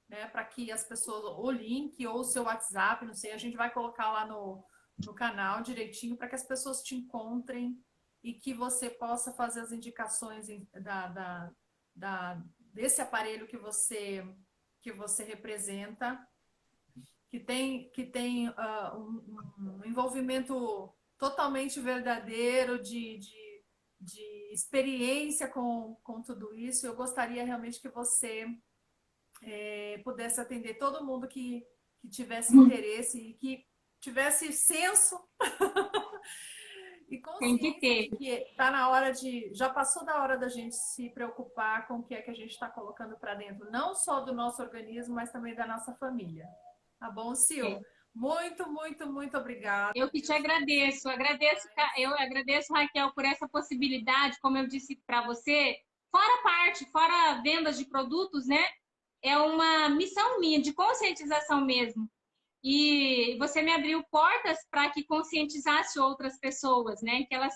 né, para que as pessoas, o link ou o seu WhatsApp, não sei, a gente vai colocar lá no canal direitinho para que as pessoas te encontrem e que você possa fazer as indicações desse aparelho que você representa, que tem um envolvimento totalmente verdadeiro de experiência com tudo isso. Eu gostaria realmente que você pudesse atender todo mundo que tivesse interesse e que tivesse senso e Tem que consciência ter. de que já passou da hora da gente se preocupar com o que é que a gente está colocando para dentro, não só do nosso organismo, mas também da nossa família. Tá bom, Sil? Muito, muito, muito obrigada. Eu que te agradeço. Eu agradeço, Raquel, por essa possibilidade, como eu disse para você, fora vendas de produtos, né? É uma missão minha, de conscientização mesmo. E você me abriu portas para que conscientizasse outras pessoas, né? Que elas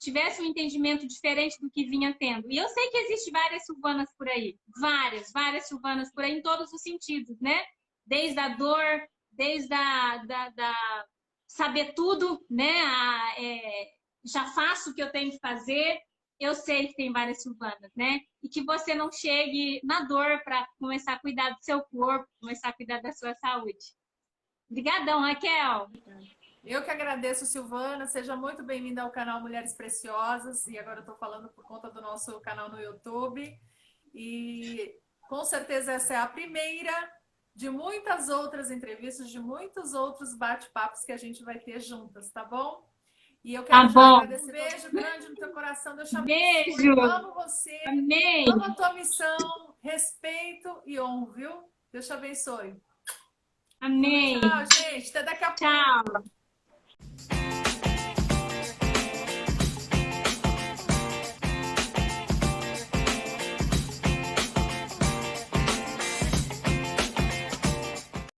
tivessem um entendimento diferente do que vinha tendo. E eu sei que existem várias Silvanas por aí. Várias Silvanas por aí, em todos os sentidos, né? Desde a dor, desde saber tudo, né? Já faço o que eu tenho que fazer. Eu sei que tem várias Silvanas, né? E que você não chegue na dor para começar a cuidar do seu corpo, começar a cuidar da sua saúde. Obrigadão, Raquel. Eu que agradeço, Silvana. Seja muito bem-vinda ao canal Mulheres Preciosas. E agora eu estou falando por conta do nosso canal no YouTube. E com certeza essa é a primeira de muitas outras entrevistas, de muitos outros bate-papos que a gente vai ter juntas, tá bom? E eu quero te agradecer. Um beijo grande no teu coração. Deus te abençoe. Beijo. Amo você. Amém. Amo a tua missão. Respeito e honro, viu? Deus te abençoe. Amém. Tchau, gente. Até daqui a pouco. Tchau.